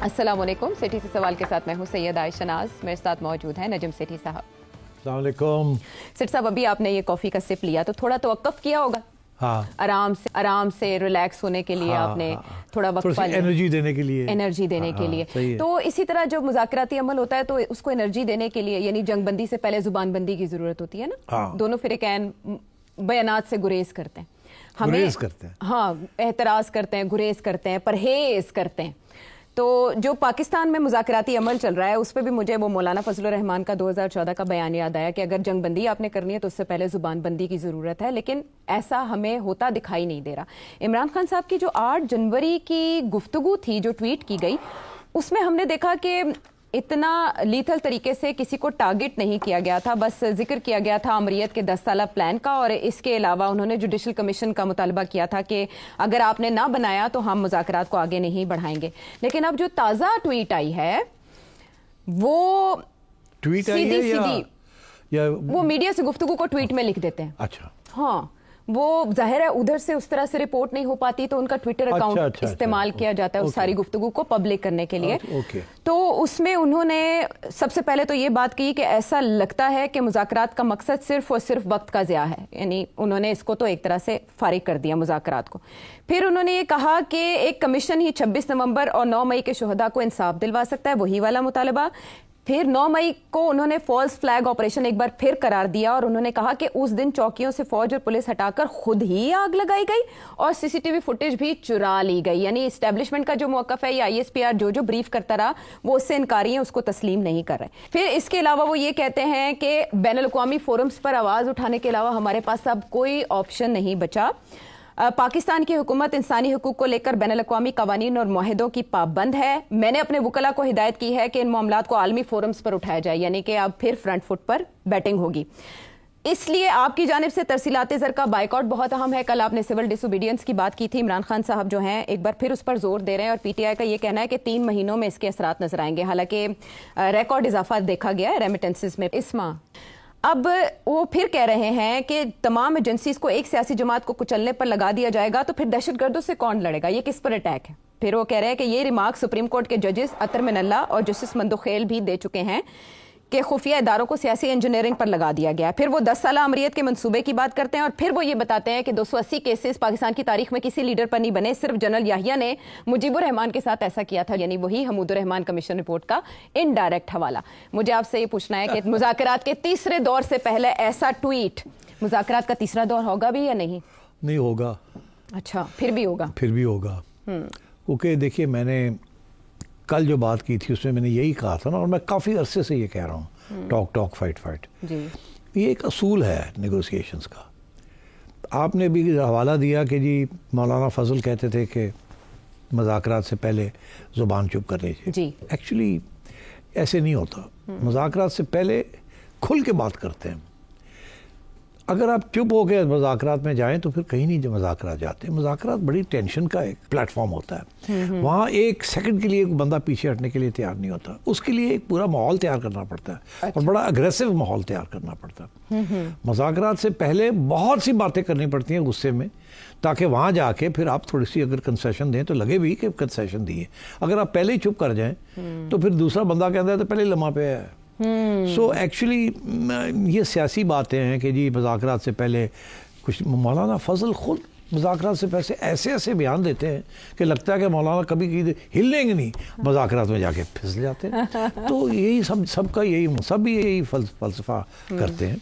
السلام علیکم. سیٹھی سے سوال کے ساتھ میں ہوں سید عائشہ ناز. میرے ساتھ موجود ہیں نجم سیٹھی صاحب. السلام علیکم. سیٹھی صاحب, ابھی آپ نے یہ کافی کا سپ لیا تو تھوڑا توقف کیا ہوگا. ہاں, آرام سے ریلیکس ہونے کے لیے آپ نے تھوڑا وقت انرجی دینے کے لیے تو اسی طرح جو مذاکراتی عمل ہوتا ہے تو اس کو انرجی دینے کے لیے یعنی جنگ بندی سے پہلے زبان بندی کی ضرورت ہوتی ہے نا. دونوں فریقین بیانات سے گریز کرتے ہیں, ہاں احتراز کرتے ہیں, گریز کرتے ہیں, پرہیز کرتے ہیں. تو جو پاکستان میں مذاکراتی عمل چل رہا ہے اس پہ بھی مجھے وہ مولانا فضل الرحمان کا 2014 کا بیان یاد آیا کہ اگر جنگ بندی آپ نے کرنی ہے تو اس سے پہلے زبان بندی کی ضرورت ہے, لیکن ایسا ہمیں ہوتا دکھائی نہیں دے رہا. عمران خان صاحب کی جو 8 جنوری کی گفتگو تھی جو ٹویٹ کی گئی, اس میں ہم نے دیکھا کہ اتنا لیتھل طریقے سے کسی کو ٹارگٹ نہیں کیا گیا تھا, بس ذکر کیا گیا تھا امریت کے 10 سالہ پلان کا, اور اس کے علاوہ انہوں نے جوڈیشل کمیشن کا مطالبہ کیا تھا کہ اگر آپ نے نہ بنایا تو ہم مذاکرات کو آگے نہیں بڑھائیں گے. لیکن اب جو تازہ ٹویٹ آئی ہے وہ سیدھی وہ میڈیا سے گفتگو کو ٹویٹ میں لکھ دیتے ہیں. اچھا, ہاں وہ ظاہر ہے ادھر سے اس طرح سے رپورٹ نہیں ہو پاتی تو ان کا ٹویٹر اکاؤنٹ استعمال کیا جاتا ہے اس ساری گفتگو کو پبلک کرنے کے لیے. تو اس میں انہوں نے سب سے پہلے تو یہ بات کی کہ ایسا لگتا ہے کہ مذاکرات کا مقصد صرف اور صرف وقت کا ضیاع ہے, یعنی انہوں نے اس کو تو ایک طرح سے فارغ کر دیا مذاکرات کو. پھر انہوں نے یہ کہا کہ ایک کمیشن ہی 26 نومبر اور 9 مئی کے شہداء کو انصاف دلوا سکتا ہے, وہی والا مطالبہ. پھر 9 مئی کو انہوں نے فالس فلیگ آپریشن ایک بار پھر قرار دیا اور انہوں نے کہا کہ اس دن چوکیوں سے فوج اور پولیس ہٹا کر خود ہی آگ لگائی گئی اور سی سی ٹی وی فوٹیج بھی چرا لی گئی. یعنی اسٹیبلشمنٹ کا جو موقف ہے یا آئی ایس پی آر جو بریف کرتا رہا وہ اس سے انکاری ہیں, اس کو تسلیم نہیں کر رہے. پھر اس کے علاوہ وہ یہ کہتے ہیں کہ بین الاقوامی فورمز پر آواز اٹھانے کے علاوہ ہمارے پاس اب کوئی آپشن نہیں بچا. پاکستان کی حکومت انسانی حقوق کو لے کر بین الاقوامی قوانین اور معاہدوں کی پابند ہے. میں نے اپنے وکلاء کو ہدایت کی ہے کہ ان معاملات کو عالمی فورمز پر اٹھایا جائے, یعنی کہ اب پھر فرنٹ فٹ پر بیٹنگ ہوگی. اس لیے آپ کی جانب سے ترسیلات زر کا بائیکاٹ بہت اہم ہے. کل آپ نے سول ڈس اوبیڈینس کی بات کی تھی, عمران خان صاحب جو ہیں ایک بار پھر اس پر زور دے رہے ہیں اور پی ٹی آئی کا یہ کہنا ہے کہ 3 مہینوں میں اس کے اثرات نظر آئیں گے. حالانکہ ریکارڈ اضافہ دیکھا گیا ہے ریمیٹنسز میں اس ماہ. اب وہ پھر کہہ رہے ہیں کہ تمام ایجنسیز کو ایک سیاسی جماعت کو کچلنے پر لگا دیا جائے گا تو پھر دہشت گردوں سے کون لڑے گا, یہ کس پر اٹیک ہے. پھر وہ کہہ رہے ہیں کہ یہ ریمارک سپریم کورٹ کے ججز اطہر من اللہ اور جسٹس مندوخیل بھی دے چکے ہیں کہ خفیہ اداروں کو سیاسی انجینئرنگ پر لگا دیا گیا. پھر وہ 10 سالہ امریت کے منصوبے کی بات کرتے ہیں اور پھر وہ یہ بتاتے ہیں کہ 280 کیسز پاکستان کی تاریخ میں کسی لیڈر پر نہیں بنے, صرف جنرل یحییٰ نے مجیب الرحمان کے ساتھ ایسا کیا تھا, یعنی وہی حمود الرحمان کمیشن رپورٹ کا انڈائریکٹ حوالہ. مجھے آپ سے یہ پوچھنا ہے کہ مذاکرات کے تیسرے دور سے پہلے ایسا ٹویٹ, مذاکرات کا تیسرا دور ہوگا بھی یا نہیں؟ نہیں ہوگا. اچھا, پھر بھی ہوگا. کیونکہ دیکھیے میں نے کل جو بات کی تھی اس میں نے یہی کہا تھا نا, اور میں کافی عرصے سے یہ کہہ رہا ہوں, ٹاک فائٹ. یہ ایک اصول ہے نیگوسیشنز کا. آپ نے بھی حوالہ دیا کہ جی مولانا فضل کہتے تھے کہ مذاکرات سے پہلے زبان چپ کرنی چاہیے. ایکچولی ایسے نہیں ہوتا. مذاکرات سے پہلے کھل کے بات کرتے ہیں. اگر آپ چپ ہو کے مذاکرات میں جائیں تو پھر کہیں نہیں مذاکرات جاتے. مذاکرات بڑی ٹینشن کا ایک پلیٹ فارم ہوتا ہے. وہاں ایک سیکنڈ کے لیے بندہ پیچھے ہٹنے کے لیے تیار نہیں ہوتا. اس کے لیے ایک پورا ماحول تیار کرنا پڑتا ہے اور بڑا اگریسو ماحول تیار کرنا پڑتا ہے. مذاکرات سے پہلے بہت سی باتیں کرنی پڑتی ہیں غصے میں, تاکہ وہاں جا کے پھر آپ تھوڑی سی اگر کنسیشن دیں تو لگے بھی کہ کنسیشن دیے. اگر آپ پہلے ہی چپ کر جائیں تو پھر دوسرا بندہ کہتا ہے تو پہلے لمحہ پہ ہے. سو ایکچولی یہ سیاسی باتیں ہیں کہ جی مذاکرات سے پہلے کچھ. مولانا فضل خود مذاکرات سے پہلے ایسے بیان دیتے ہیں کہ لگتا ہے کہ مولانا کبھی ہلیں گے نہیں, مذاکرات میں جا کے پھسل جاتے ہیں. تو یہی سب کا یہی فلسفہ کرتے ہیں.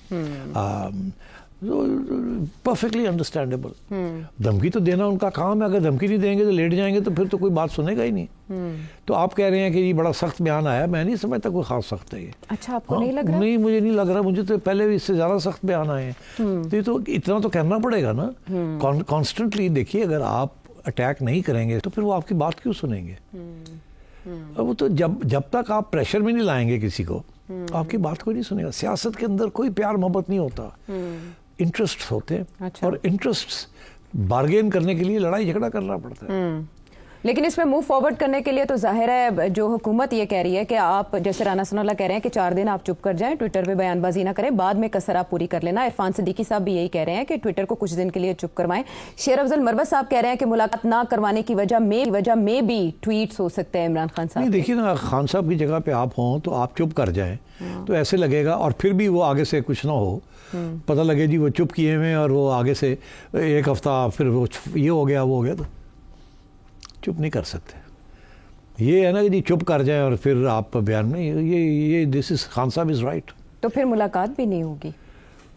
Perfectly understandable. دھمکی تو دینا ان کا کام ہے. اگر دھمکی نہیں دیں گے تو لیٹ جائیں گے تو پھر تو کوئی بات سنے گا ہی نہیں. تو آپ کہہ رہے ہیں کہ یہ بڑا سخت بیان آیا, میں نہیں سمجھتا کوئی خاص سخت ہے یہ. اچھا, آپ کو نہیں لگ رہا؟ نہیں, مجھے نہیں لگ رہا. مجھے تو پہلے بھی اس سے زیادہ سخت بیان آئے ہیں. تو اتنا تو کرنا پڑے گا نا کانسٹنٹلی. دیکھیے اگر آپ اٹیک نہیں کریں گے تو پھر وہ آپ کی بات کیوں سنیں گے؟ وہ تو جب تک آپ پریشر میں نہیں لائیں گے کسی کو, آپ کی بات کوئی نہیں سنے گا. سیاست کے اندر کوئی پیار محبت نہیں ہوتا, انٹرسٹ ہوتے ہیں. اور انٹرسٹ بارگین کرنے کے لیے لڑائی جھگڑا کرنا پڑتا ہے. لیکن اس میں موو فارورڈ کرنے کے لیے تو ظاہر ہے جو حکومت یہ کہہ رہی ہے کہ آپ جیسے رانا ثناء اللہ کہہ رہے ہیں کہ 4 دن آپ چپ کر جائیں, ٹویٹر پہ بیان بازی نہ کریں, بعد میں کسر آپ پوری کر لینا. عرفان صدیقی صاحب بھی یہی کہہ رہے ہیں کہ ٹویٹر کو کچھ دن کے لیے چپ کروائیں. شیر افضل مروت صاحب کہہ رہے ہیں کہ ملاقات نہ کروانے کی وجہ میں بھی ٹویٹس ہو سکتے ہیں عمران خان صاحب. نہیں دیکھیے نا, خان صاحب کی جگہ پہ آپ ہوں تو آپ چپ کر جائیں تو ایسے لگے گا, اور پھر بھی وہ آگے سے کچھ نہ ہو, پتہ لگے جی وہ چپ کیے ہوئے اور وہ آگے سے ایک ہفتہ پھر وہ یہ ہو گیا وہ ہو گیا, تو چپ نہیں کر سکتے. یہ ہے نا کہ جی چپ کر جائیں اور پھر آپ بیان میں یہ دس از خان صاحب از رائٹ. تو پھر ملاقات بھی نہیں ہوگی.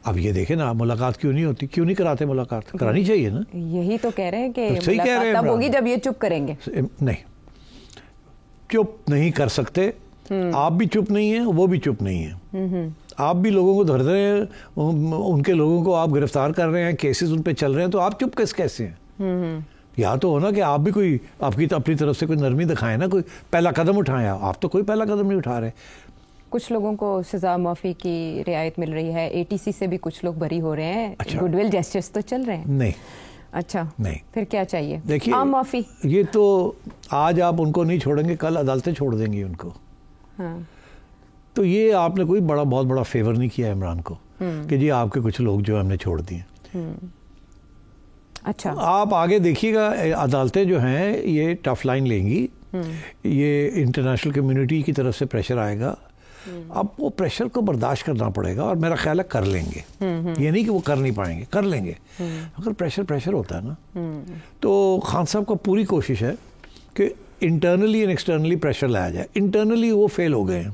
اب یہ دیکھیں نا, ملاقات کیوں نہیں ہوتی, کیوں نہیں کراتے ملاقات؟ کرانی چاہیے نا. یہی تو کہہ رہے ہیں کہ ملاقات تب ہوگی جب یہ چپ کریں گے. نہیں, چپ نہیں کر سکتے. آپ بھی چپ نہیں ہیں, وہ بھی چپ نہیں ہیں. آپ بھی لوگوں کو دھر رہے ہیں, ان کے لوگوں کو آپ گرفتار کر رہے ہیں, کیسز ان پہ چل رہے ہیں, تو آپ چپ کیسے ہیں؟ یا تو ہونا کہ آپ بھی کوئی آپ کی اپنی طرف سے کوئی نرمی دکھائیں نا, کوئی پہلا قدم اٹھائیں. آپ تو کوئی پہلا قدم نہیں اٹھا رہے. کچھ لوگوں کو سزا معافی کی رعایت مل رہی ہے, ATC سے بھی کچھ لوگ بری ہو رہے ہیں, گڈ ول جسٹس تو چل رہے ہیں. نہیں, اچھا نہیں, پھر کیا چاہیے؟ دیکھیے عام معافی یہ تو آج آپ ان کو نہیں چھوڑیں گے, کل عدالتیں چھوڑ دیں گی ان کو. ہاں, تو یہ آپ نے کوئی بہت بڑا فیور نہیں کیا عمران کو کہ جی آپ کے کچھ لوگ جو ہم نے چھوڑ دیے. اچھا, آپ آگے دیکھیے گا, عدالتیں جو ہیں یہ ٹف لائن لیں گی, یہ انٹرنیشنل کمیونٹی کی طرف سے پریشر آئے گا. اب وہ پریشر کو برداشت کرنا پڑے گا, اور میرا خیال ہے کر لیں گے. یہ نہیں کہ وہ کر نہیں پائیں گے, کر لیں گے. اگر پریشر ہوتا ہے نا, تو خان صاحب کو پوری کوشش ہے کہ انٹرنلی اینڈ ایکسٹرنلی پریشر لایا جائے. انٹرنلی وہ فیل ہو گئے ہیں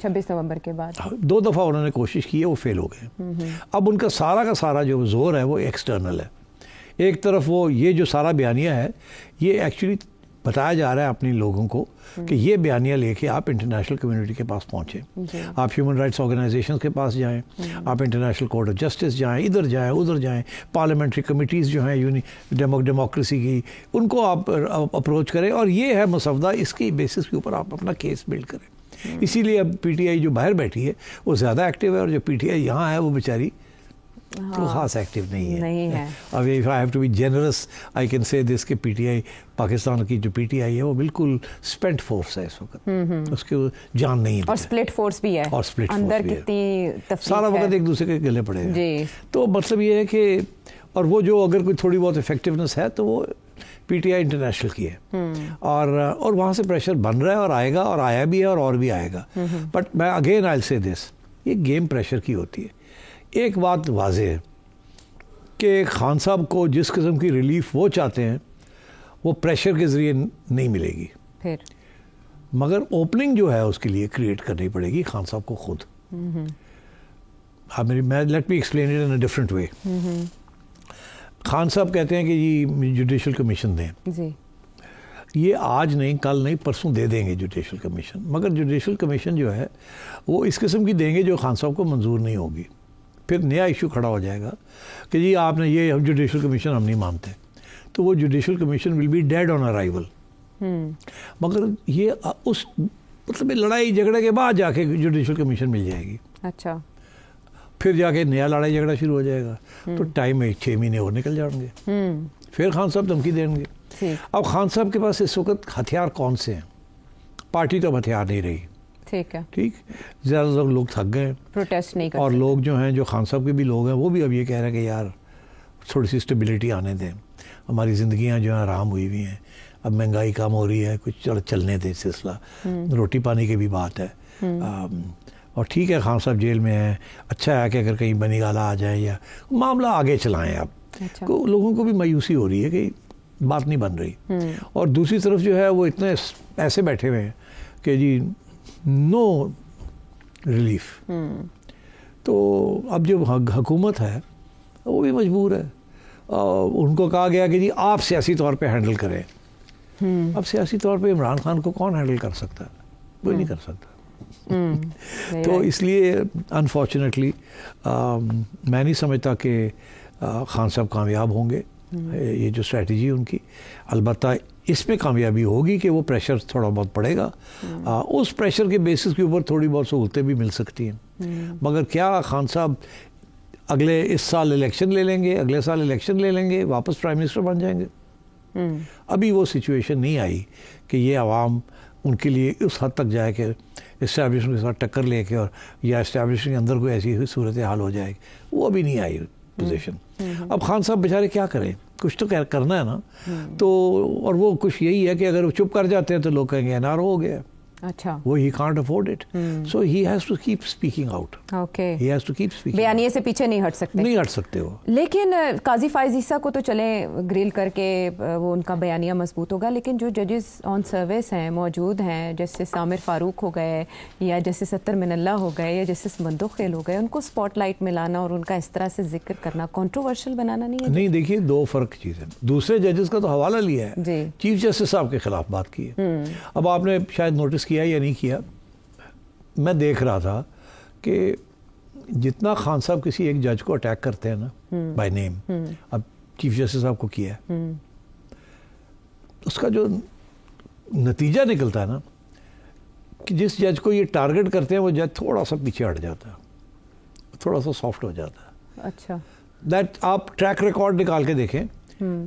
26 نومبر کے بعد 2 دفعہ انہوں نے کوشش کی ہے, وہ فیل ہو گئے. اب ان کا سارا جو زور ہے وہ ایکسٹرنل ہے. ایک طرف وہ یہ جو سارا بیانیہ ہے, یہ ایکچولی بتایا جا رہا ہے اپنے لوگوں کو کہ یہ بیانیہ لے کے آپ انٹرنیشنل کمیونٹی کے پاس پہنچیں, آپ ہیومن رائٹس آرگنائزیشن کے پاس جائیں, آپ انٹرنیشنل کورٹ آف جسٹس جائیں, ادھر جائیں ادھر جائیں, پارلیمنٹری کمیٹیز جو ہیں ڈیموکریسی کی, ان کو آپ اپروچ کریں, اور یہ ہے مسودہ, اس کی بیسس کے اوپر آپ اپنا کیس بلڈ کریں. اسی لیے اب PTI جو باہر بیٹھی ہے وہ زیادہ ایکٹیو ہے, اور جو PTI یہاں ہے وہ بیچاری تو خاص ایکٹیو نہیں ہے. اب if I have to be generous I can say this کہ PTI پاکستان کی جو PTI ہے وہ بالکل اسپینٹ فورس ہے اس وقت, اس کی جان نہیں ہے, اور اسپلٹ فورس بھی ہے, اور اسپلٹ اندر کتنی تفریق سارا وقت ایک دوسرے کے گلے پڑے ہیں. تو مطلب یہ ہے کہ, اور وہ جو اگر کوئی تھوڑی بہت افیکٹونیس ہے تو وہ PTI انٹرنیشنل کی ہے, اور وہاں سے پریشر بن رہا ہے, اور آئے گا, اور آیا بھی ہے, اور بھی آئے گا. بٹ میں اگین آئی سے دس, یہ گیم پریشر کی ہوتی ہے. ایک بات واضح ہے کہ خان صاحب کو جس قسم کی ریلیف وہ چاہتے ہیں وہ پریشر کے ذریعے نہیں ملے گی, مگر اوپننگ جو ہے اس کے لیے کریٹ کرنی پڑے گی خان صاحب کو خود. Let me explain it in a different way. Khan صاحب کہتے ہیں کہ جی جوڈیشل کمیشن دیں, یہ آج نہیں, کل نہیں, پرسوں دے دیں گے جوڈیشل کمیشن, مگر جوڈیشل کمیشن جو ہے وہ اس قسم کی دیں گے جو خان صاحب کو منظور نہیں ہوگی. پھر نیا ایشو کھڑا ہو جائے گا کہ جی آپ نے یہ جوڈیشل کمیشن ہم نہیں مانتے, تو وہ judicial commission will be dead on arrival. مگر یہ اس مطلب لڑائی جھگڑے کے بعد جا کے جوڈیشل کمیشن مل جائے گی. اچھا, پھر جا کے نیا لڑائی جھگڑا شروع ہو جائے گا, تو ٹائم میں 6 مہینے اور نکل جائیں گے, پھر خان صاحب دھمکی دیں گے. اب خان صاحب کے پاس اس وقت ہتھیار کون سے ہیں؟ پارٹی تو اب ہتھیار نہیں رہی, ٹھیک, زیادہ تر لوگ تھک گئے, پروٹیسٹ نہیں کر, اور لوگ جو ہیں جو خان صاحب کے بھی لوگ ہیں وہ بھی اب یہ کہہ رہے ہیں کہ یار تھوڑی سی اسٹیبلٹی آنے دیں, ہماری زندگیاں جو ہیں آرام ہوئی ہوئی ہیں, اب مہنگائی کم ہو رہی ہے, کچھ چلنے دیں سلسلہ, روٹی پانی کی بھی بات ہے. اور ٹھیک ہے خان صاحب جیل میں ہیں, اچھا ہے کہ اگر کہیں بنی گالا آ جائیں یا معاملہ آگے چلائیں. اب لوگوں کو بھی مایوسی ہو رہی ہے کہ بات نہیں بن رہی, اور دوسری طرف جو ہے وہ اتنے ایسے بیٹھے ہوئے ہیں کہ جی نو ریلیف. تو اب جو حکومت ہے وہ بھی مجبور ہے, ان کو کہا گیا کہ جی آپ سیاسی طور پہ ہینڈل کریں. اب سیاسی طور پہ عمران خان کو کون ہینڈل کر سکتا ہے؟ کوئی نہیں کر سکتا. تو اس لیے انفارچونیٹلی میں نہیں سمجھتا کہ خان صاحب کامیاب ہوں گے. یہ جو اسٹریٹجی ان کی, البتہ اس میں کامیابی ہوگی کہ وہ پریشر تھوڑا بہت پڑے گا, اس پریشر کے بیسس کے اوپر تھوڑی بہت سہولتیں بھی مل سکتی ہیں. مگر کیا خان صاحب اس سال الیکشن لے لیں گے, اگلے سال الیکشن لے لیں گے, واپس پرائم منسٹر بن جائیں گے؟ ابھی وہ سچویشن نہیں آئی کہ یہ عوام ان کے لیے اس حد تک جائے کہ اسٹیبلشمنٹ کے ساتھ ٹکر لے کے اور یا اسٹیبلشمنٹ کے اندر کوئی ایسی صورت حال ہو جائے گی، وہ ابھی نہیں آئی پوزیشن۔ اب خان صاحب بیچارے کیا کریں، کچھ تو کرنا ہے نا، تو اور وہ کچھ یہی ہے کہ اگر وہ چپ کر جاتے ہیں تو لوگ کہیں گے این آر او ہو گیا، اچھا وہ he can't afford it, so he has to keep speaking out, he has to keep speaking, بیانیے سے پیچھے نہیں ہٹ سکتے وہ۔ لیکن قاضی فائز عیسیٰ کو تو چلیں گریل کر کے وہ ان کا بیانیہ مضبوط ہوگا، لیکن جو ججز آن سروس ہیں موجود ہیں، جسٹس عامر فاروق ہو گئے یا جسٹس اطہر من اللہ ہو گئے یا جسٹس مندوخیل ہو گئے، ان کو اسپاٹ لائٹ میں لانا اور ان کا اس طرح سے ذکر کرنا کنٹروورشل بنانا نہیں ہے؟ نہیں، دیکھیے دو فرق چیزیں، دوسرے ججز کا تو حوالہ لیا ہے، چیف جسٹس صاحب کے خلاف بات کی ہے۔ اب آپ نے شاید نوٹس کیا یا نہیں کیا، میں دیکھ رہا تھا کہ جتنا خان صاحب کسی ایک جج کو اٹیک کرتے ہیں نا بائی نیم، اب چیف جسٹس صاحب کو کیا ہے، اس کا جو نتیجہ نکلتا ہے نا کہ جس جج کو یہ ٹارگٹ کرتے ہیں وہ جج تھوڑا سا پیچھے ہٹ جاتا ہے، تھوڑا سا سافٹ ہو جاتا ہے۔ اچھا، دیٹ آپ ٹریک ریکارڈ نکال کے دیکھیں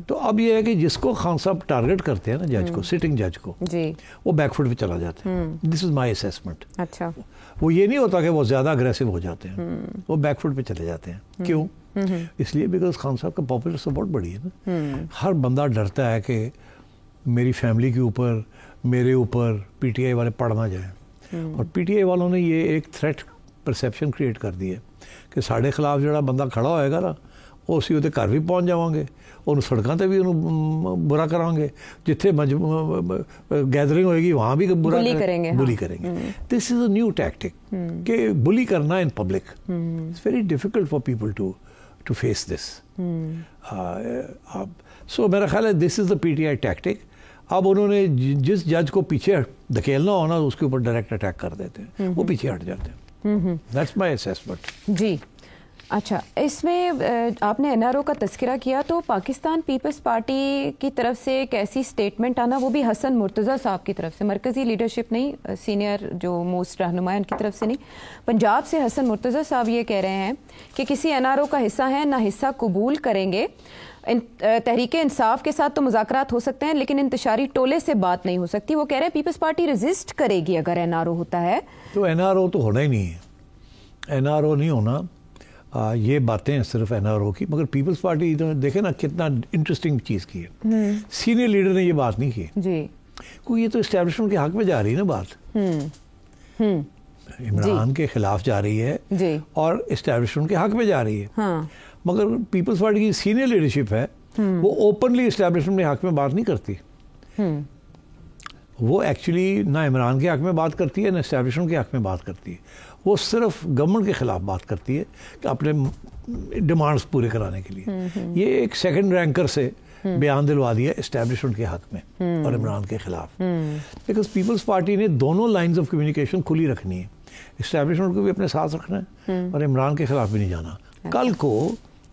تو اب یہ ہے کہ جس کو خان صاحب ٹارگٹ کرتے ہیں نا جج کو، سٹنگ جج کو، وہ بیک فٹ پہ چلا جاتا ہے۔ دس از مائی اسیسمنٹ۔ اچھا، وہ یہ نہیں ہوتا کہ وہ زیادہ اگریسو ہو جاتے ہیں، وہ بیک فٹ پہ چلے جاتے ہیں۔ کیوں؟ اس لیے بیکاز خان صاحب کا پاپولر سپورٹ بڑی ہے نا، ہر بندہ ڈرتا ہے کہ میری فیملی کے اوپر، میرے اوپر پی ٹی آئی والے پڑ نہ جائیں، اور پی ٹی آئی والوں نے یہ ایک تھریٹ پرسیپشن کریٹ کر دی ہے کہ ساڑھے خلاف جڑا بندہ کھڑا ہوئے گا نا وہ اسی ہوتے گھر بھی پہنچ جاؤں گے اور سڑکوں تے بھی انہوں برا کریں گے، جتھے گیدرنگ ہوئے گی وہاں بھی بلی کریں گے۔ دس از اے نیو ٹیکٹک کہ بلی کرنا in public, it's very difficult for people to face this. So میرا خیال ہے دس از دا پی ٹی آئی ٹیکٹک۔ اب انہوں نے جس جج کو پیچھے دھکیلنا ہونا اس کے اوپر ڈائریکٹ اٹیک کر دیتے ہیں، وہ پیچھے ہٹ جاتے ہیں۔ That's my assessment. جی اچھا، اس میں آپ نے این آر او کا تذکرہ کیا تو پاکستان پیپلز پارٹی کی طرف سے ایک ایسی سٹیٹمنٹ آنا، وہ بھی حسن مرتضیٰ صاحب کی طرف سے، مرکزی لیڈرشپ نہیں، سینئر جو موسٹ رہنما ان کی طرف سے نہیں، پنجاب سے حسن مرتضیٰ صاحب یہ کہہ رہے ہیں کہ کسی این آر او کا حصہ ہیں نہ حصہ قبول کریں گے، تحریک انصاف کے ساتھ تو مذاکرات ہو سکتے ہیں لیکن انتشاری ٹولے سے بات نہیں ہو سکتی۔ وہ کہہ رہے ہیں پیپلز پارٹی ریزسٹ کرے گی اگر این آر او ہوتا ہے تو۔ این آر او تو ہونا ہی نہیں ہے، این آر او نہیں ہونا، یہ باتیں صرف این آر او کی، مگر پیپلز پارٹی دیکھیں نا کتنا انٹرسٹنگ چیز کی ہے، سینئر لیڈر نے یہ بات نہیں کی جی، کیونکہ یہ تو اسٹیبلشمنٹ کے حق میں جا رہی ہے نا بات، عمران کے خلاف جا رہی ہے اور اسٹیبلشمنٹ کے حق میں جا رہی ہے، مگر پیپلز پارٹی کی سینئر لیڈرشپ ہے وہ اوپنلی اسٹیبلشمنٹ کے حق میں بات نہیں کرتی، وہ ایکچولی نہ عمران کے حق میں بات کرتی ہے نہ اسٹیبلشمنٹ کے حق میں بات کرتی ہے، وہ صرف گورنمنٹ کے خلاف بات کرتی ہے کہ اپنے ڈیمانڈز پورے کرانے کے لیے۔ یہ ایک سیکنڈ رینکر سے بیان دلوا دیا اسٹیبلشمنٹ کے حق میں اور عمران کے خلاف، بیکاز پیپلز پارٹی نے دونوں لائنز آف کمیونیکیشن کھلی رکھنی ہے، اسٹیبلشمنٹ کو بھی اپنے ساتھ رکھنا ہے اور عمران کے خلاف بھی نہیں جانا۔ کل کو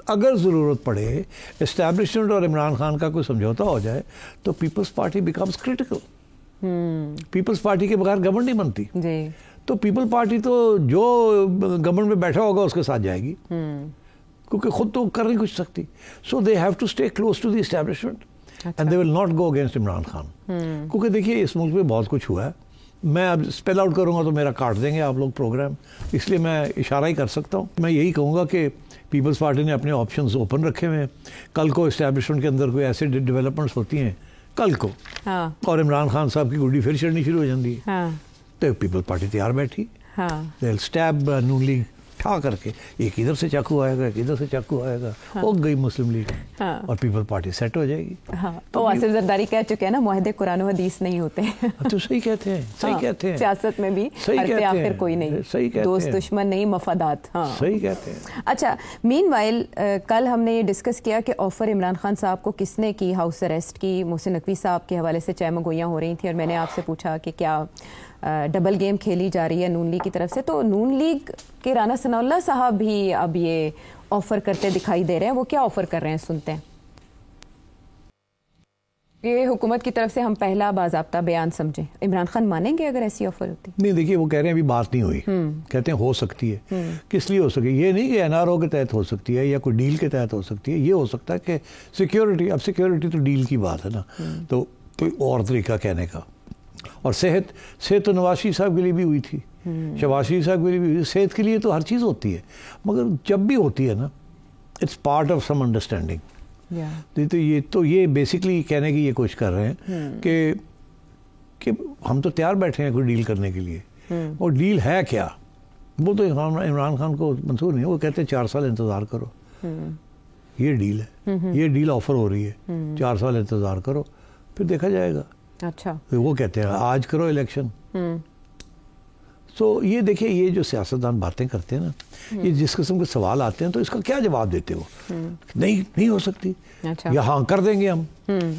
اگر ضرورت پڑے اسٹیبلشمنٹ اور عمران خان کا کوئی سمجھوتا ہو جائے تو پیپلز پارٹی بیکمز کریٹیکل، پیپلز پارٹی کے بغیر گورنمنٹ نہیں بنتی، تو پیپل پارٹی تو جو گورنمنٹ میں بیٹھا ہوگا اس کے ساتھ جائے گی کیونکہ خود تو کر نہیں کچھ سکتی، so they have to stay close to the establishment and they will not go against Imran Khan, کیونکہ دیکھیے اس ملک میں بہت کچھ ہوا ہے، میں اب اسپیل آؤٹ کروں گا تو میرا کاٹ دیں گے آپ لوگ پروگرام، اس لیے میں اشارہ ہی کر سکتا ہوں، میں یہی کہوں گا کہ پیپلز پارٹی نے اپنے آپشنز اوپن رکھے ہوئے ہیں، کل کو اسٹیبلشمنٹ کے اندر کوئی ایسے ڈیولپمنٹس ہوتی ہیں کل کو اور عمران خان صاحب کی گڈی پھر چڑھنی شروع ہو جاتی ہے تو پیپل پارٹی تیار بیٹھی، they'll stab نون لیگ ٹھا کر کے، ایک ادھر سے چاقو آئے گا ایک ادھر سے چاقو آئے گا، ہو گئی مسلم لیگ اور پیپل پارٹی سیٹ ہو جائے گی۔ تو آصف زرداری کہہ چکے ہیں نا معاہدے قرآن و حدیث نہیں ہوتے، تو صحیح کہتے ہیں، صحیح کہتے ہیں، سیاست میں بھی حرف آخر کوئی نہیں، دوست دشمن نہیں، مفادات، صحیح کہتے ہیں۔ اچھا، مین وائل کل ہم نے یہ ڈسکس کیا کہ آفر عمران خان صاحب کو کس نے کی ہاؤس اریسٹ کی، محسن نقوی صاحب کے حوالے سے چہ مگوئیاں ہو رہی تھیں اور میں نے آپ سے پوچھا کہ کیا ڈبل گیم کھیلی جا رہی ہے نون لیگ کی طرف سے، تو نون لیگ کے رانا ثناء اللہ صاحب بھی اب یہ آفر کرتے دکھائی دے رہے ہیں، وہ کیا آفر کر رہے ہیں سنتے ہیں۔ یہ حکومت کی طرف سے ہم پہلا باضابطہ بیان سمجھیں. عمران خان مانیں گے اگر ایسی آفر ہوتی؟ نہیں دیکھیے وہ کہہ رہے ہیں ابھی بات نہیں ہوئی, کہتے ہیں ہو سکتی ہے. کس لیے ہو سکتی ہے؟ یہ نہیں کہ NRO کے تحت ہو سکتی ہے یا کوئی ڈیل کے تحت ہو سکتی ہے, یہ ہو سکتا ہے کہ سیکیورٹی. اب سیکیورٹی تو ڈیل کی بات ہے نا, تو کوئی اور طریقہ کہنے کا. اور صحت تو نواز شریف صاحب کے لیے بھی ہوئی تھی, شہباز شریف صاحب کے لیے بھی ہوئی. صحت کے لیے تو ہر چیز ہوتی ہے, مگر جب بھی ہوتی ہے نا it's part of some understanding. تو یہ بیسکلی کہنے کی یہ کوشش کر رہے ہیں کہ ہم تو تیار بیٹھے ہیں کوئی ڈیل کرنے کے لیے. اور ڈیل ہے کیا, وہ تو عمران خان کو منظور نہیں ہے. وہ کہتے ہیں 4 سال انتظار کرو, یہ ڈیل ہے, یہ ڈیل آفر ہو رہی ہے, 4 سال انتظار کرو پھر دیکھا جائے گا. اچھا وہ کہتے ہیں آج کرو الیکشن. تو یہ دیکھیں یہ جو سیاستدان باتیں کرتے ہیں نا, یہ جس قسم کے سوال آتے ہیں تو اس کا کیا جواب دیتے ہو؟ نہیں ہو سکتی, یا ہاں کر دیں گے ہم.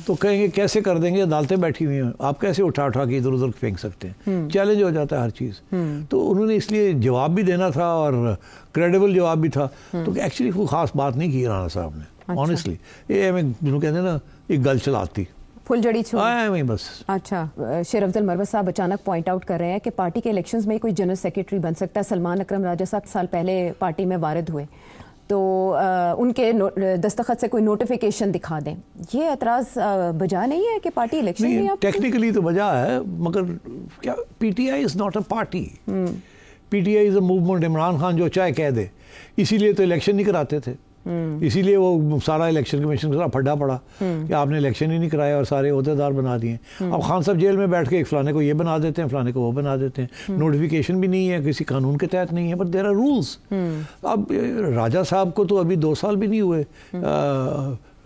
تو کہیں گے کیسے کر دیں گے, عدالتیں بیٹھی ہوئی ہیں, آپ کیسے اٹھا کے ادھر ادھر پھینک سکتے ہیں؟ چیلنج ہو جاتا ہے ہر چیز. تو انہوں نے اس لیے جواب بھی دینا تھا اور کریڈیبل جواب بھی تھا. تو ایکچولی کوئی خاص بات نہیں کی رانا صاحب نے آنیسٹلی. یہ ہمیں جنہوں کہتے ہیں نا ایک گل چلاتی پھل جڑی چھوڑ بس. اچھا, شیر افضل مروت صاحب اچانک پوائنٹ آؤٹ کر رہے ہیں کہ پارٹی کے الیکشنز میں کوئی جنرل سیکریٹری بن سکتا ہے. سلمان اکرم راجہ صاحب سال پہلے پارٹی میں وارد ہوئے تو ان کے دستخط سے کوئی نوٹیفیکیشن دکھا دیں. یہ اعتراض بجا نہیں ہے کہ پارٹی الیکشن میں ٹیکنیکلی تو بجا ہے, مگر کیا PTI is not a party. PTI is a movement. Imran Khan جو چاہے کہہ دے, اسی لیے تو الیکشن نہیں کراتے تھے, اسی لیے وہ سارا الیکشن کمیشن کا پھڈا پڑا کہ آپ نے الیکشن ہی نہیں کرایا اور سارے عہدیدار بنا دیے. اب خان صاحب جیل میں بیٹھ کے فلانے کو یہ بنا دیتے ہیں, فلانے کو وہ بنا دیتے ہیں. نوٹیفیکیشن بھی نہیں ہے, کسی قانون کے تحت نہیں ہے, بٹ دیر آر رولس. اب راجہ صاحب کو تو ابھی 2 سال بھی نہیں ہوئے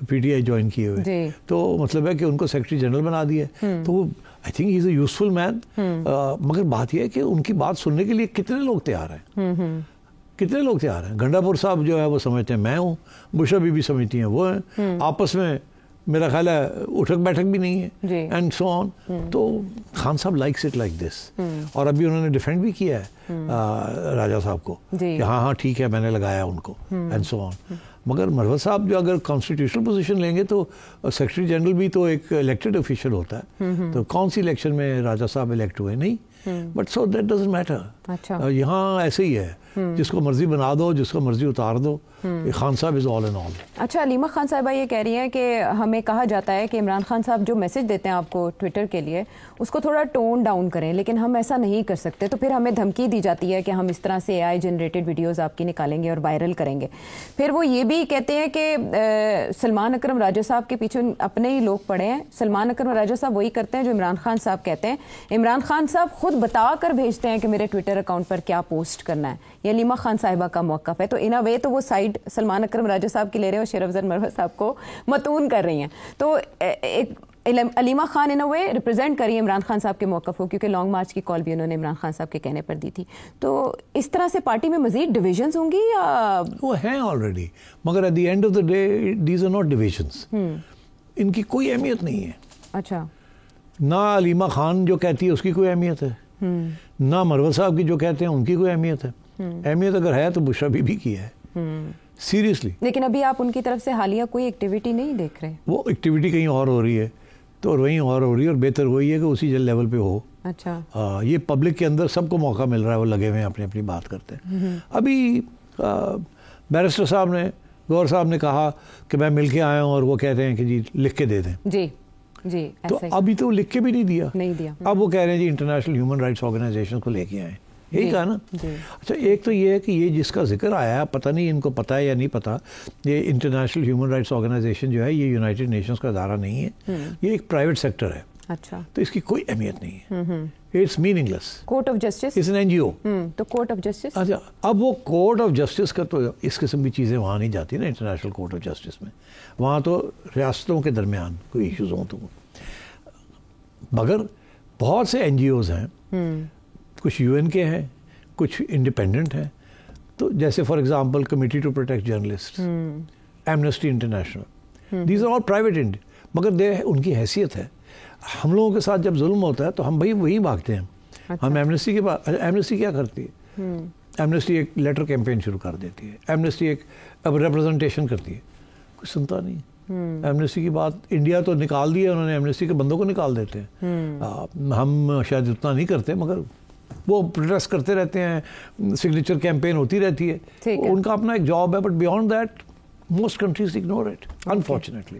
PTI جوائن کیے ہوئے, تو مطلب ہے کہ ان کو سیکرٹری جنرل بنا دیا. تو آئی think he is a useful مین. مگر بات یہ ہے کہ ان کی بات سننے کے لیے کتنے لوگ تیار ہیں, کتنے لوگ تیار ہیں. گنڈا پور صاحب جو ہے وہ سمجھتے ہیں میں ہوں, بشا بی بھی سمجھتی ہیں وہ ہیں, آپس میں میرا خیال ہے اٹھک بیٹھک بھی نہیں ہے, اینڈ سو آن. تو خان صاحب لائکس اٹ لائک دس. اور ابھی انہوں نے ڈیفینڈ بھی کیا ہے راجہ صاحب کو کہ ہاں ٹھیک ہے میں نے لگایا ان کو, اینڈ سو آن. مگر مروت صاحب جو اگر کانسٹیٹیوشنل پوزیشن لیں گے تو سیکرٹری جنرل بھی تو ایک الیکٹڈ آفیشیل ہوتا ہے. تو کون سی الیکشن میں راجہ صاحب الیکٹ ہوئے؟ نہیں. But so that doesn't matter. یہاں ایسے ہی ہے, جس کو مرضی بنا دو, جس کو مرضی اتار دو. خان صاحب از آل ان آل. اچھا, علیمہ خان صاحبہ یہ کہہ رہی ہیں کہ ہمیں کہا جاتا ہے کہ عمران خان صاحب جو میسج دیتے ہیں آپ کو ٹویٹر کے لیے اس کو تھوڑا ٹون ڈاؤن کریں, لیکن ہم ایسا نہیں کر سکتے. تو پھر ہمیں دھمکی دی جاتی ہے کہ ہم اس طرح سے AI جنریٹڈ ویڈیوز آپ کی نکالیں گے اور وائرل کریں گے. پھر وہ یہ بھی کہتے ہیں کہ سلمان اکرم راجہ صاحب کے پیچھے اپنے ہی لوگ پڑے ہیں. سلمان اکرم راجہ صاحب وہی کرتے ہیں جو عمران خان صاحب کہتے ہیں. عمران خان صاحب خود بتا کر بھیجتے ہیں کہ میرے ٹویٹر اکاؤنٹ پر کیا پوسٹ کرنا ہے. یہ علیمہ خان صاحبہ کا موقف ہے. تو ان اے وے تو وہ سائڈ سلمان اکرم راجہ صاحب کی لے رہے ہیں اور شیر افضل مروت صاحب کو متون کر رہی ہیں. تو ایک علیمہ خان ان اے وے ریپرزینٹ کری عمران خان صاحب کے موقف کو, کیونکہ لانگ مارچ کی کال بھی انہوں نے عمران خان صاحب کے کہنے پر دی تھی. تو اس طرح سے پارٹی میں مزید ڈویژنز ہوں گی یا وہ ہیں آلریڈی, مگر at the end of the day these are not divisions. ان کی کوئی اہمیت نہیں ہے. اچھا, نہ علیمہ خان جو کہتی ہے اس کی کوئی اہمیت ہے, نہ مروت صاحب کی جو کہتے ہیں ان کی کوئی اہمیت ہے. اہمیت اگر ہے تو بشرا بی بی کی ہے, سیریسلی. لیکن ابھی آپ ان کی طرف سے حالیہ کوئی ایکٹیویٹی نہیں دیکھ رہے. وہ ایکٹیویٹی کہیں اور ہو رہی ہے تو وہیں اور ہو رہی ہے, اور بہتر وہی ہے کہ اسی لیول پہ ہو. اچھا, یہ پبلک کے اندر سب کو موقع مل رہا ہے, وہ لگے ہوئے ہیں اپنی بات کرتے ہیں. ابھی بیرسٹر صاحب نے, گور صاحب نے کہا کہ میں مل کے آیا ہوں, اور وہ کہتے ہیں کہ جی لکھ کے دے دیں. جی جی, تو ابھی تو لکھ کے بھی نہیں دیا. اب وہ کہہ رہے ہیں جی انٹرنیشنل ہیومن رائٹس آرگنائزیشن کو لے کے آئے. یہی کہا نا. اچھا, ایک تو یہ ہے کہ یہ جس کا ذکر آیا ہے, پتہ نہیں ان کو پتہ ہے یا نہیں پتہ, یہ انٹرنیشنل ہیومن رائٹس آرگنائزیشن جو ہے یہ یونائٹڈ نیشنز کا ادارہ نہیں ہے, یہ ایک پرائیویٹ سیکٹر ہے. اچھا, تو اس کی کوئی اہمیت نہیں ہے. Its meaning less. Court of justice is an NGO. تو کورٹ آف جسٹس, اچھا, اب وہ کورٹ آف جسٹس کا تو اس قسم کی چیزیں وہاں نہیں جاتی نا. انٹرنیشنل کورٹ آف جسٹس میں وہاں تو ریاستوں کے درمیان کوئی ایشوز ہوں تو, مگر بہت سے NGOs ہیں, کچھ UN کے ہیں, کچھ انڈیپینڈنٹ ہیں. تو جیسے for example committee to protect journalist, Amnesty International, these are all private, مگر ان کی حیثیت ہے. ہم لوگوں کے ساتھ جب ظلم ہوتا ہے تو ہم وہی بھاگتے ہیں. ہم ایمنسٹی کے پاس, ایمنسٹی کیا کرتی ہے؟ ایمنسٹی ایک لیٹر کیمپین شروع کر دیتی ہے, ایمنسٹی ایک ریپرزنٹیشن کرتی ہے, کچھ سنتا نہیں. ایمنسٹی کی بات انڈیا تو نکال دی ہے انہوں نے, ایمنسٹی کے بندوں کو نکال دیتے ہیں. ہم شاید اتنا نہیں کرتے مگر وہ پروٹیسٹ کرتے رہتے ہیں, سگنیچر کیمپین ہوتی رہتی ہے, ان کا اپنا ایک جاب ہے. But beyond that most countries ignore it unfortunately.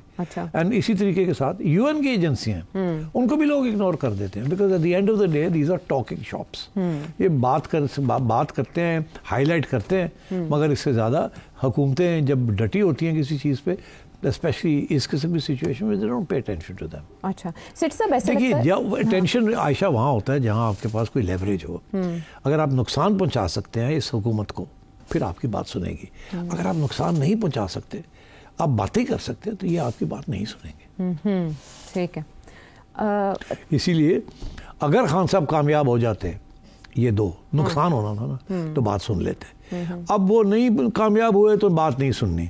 And اسی طریقے کے ساتھ یو این کی ایجنسیاں ہیں, ان کو بھی لوگ اگنور کر دیتے ہیں, because at the end of the day these are talking shops. یہ بات کرتے ہیں, ہائی لائٹ کرتے ہیں, مگر اس سے زیادہ حکومتیں جب ڈٹی ہوتی ہیں کسی چیز پہ, اسپیشلی اس قسم کی سچویشن میں, they don't pay attention to them. اچھا سیٹھی صاحب ایسا لگتا ہے دیکھیے ٹینشن عائشہ وہاں ہوتا ہے جہاں آپ کے پاس کوئی لیوریج ہو. اگر آپ نقصان پہنچا سکتے ہیں اس حکومت کو, پھر آپ کی بات سنے گی. اگر آپ نقصان نہیں پہنچا سکتے, آپ باتیں کر سکتے ہیں, تو یہ آپ کی بات نہیں سنیں گے. ٹھیک ہے. اسی لیے اگر خان صاحب کامیاب ہو جاتے, یہ دو نقصان ہونا تھا نا, تو بات سن لیتے. اب وہ نہیں کامیاب ہوئے تو بات نہیں سننی.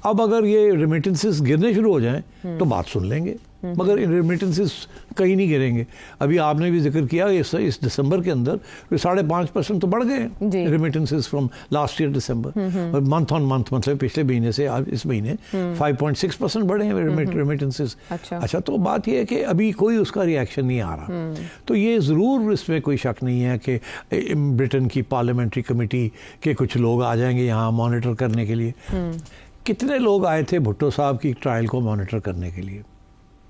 اب اگر یہ ریمیٹنسز گرنے شروع ہو جائیں تو بات سن لیں گے, مگر ریمیٹنسز کہیں نہیں گریں گے. ابھی آپ نے بھی ذکر کیا اس دسمبر کے اندر 5.5% تو بڑھ گئے ہیں remittances from last year December. Month on month, مطلب پچھلے مہینے سے اس مہینے 5.6% بڑھے ہیں ریمیٹنسز. اچھا تو بات یہ ہے کہ ابھی کوئی اس کا ریئیکشن نہیں آ رہا. تو یہ ضرور اس میں کوئی شک نہیں ہے کہ برٹن کی پارلیمنٹری کمیٹی کے کچھ لوگ آ جائیں گے یہاں مانیٹر کرنے کے لیے. کتنے لوگ آئے تھے بھٹو صاحب کی ٹرائل کو مانیٹر کرنے کے لیے.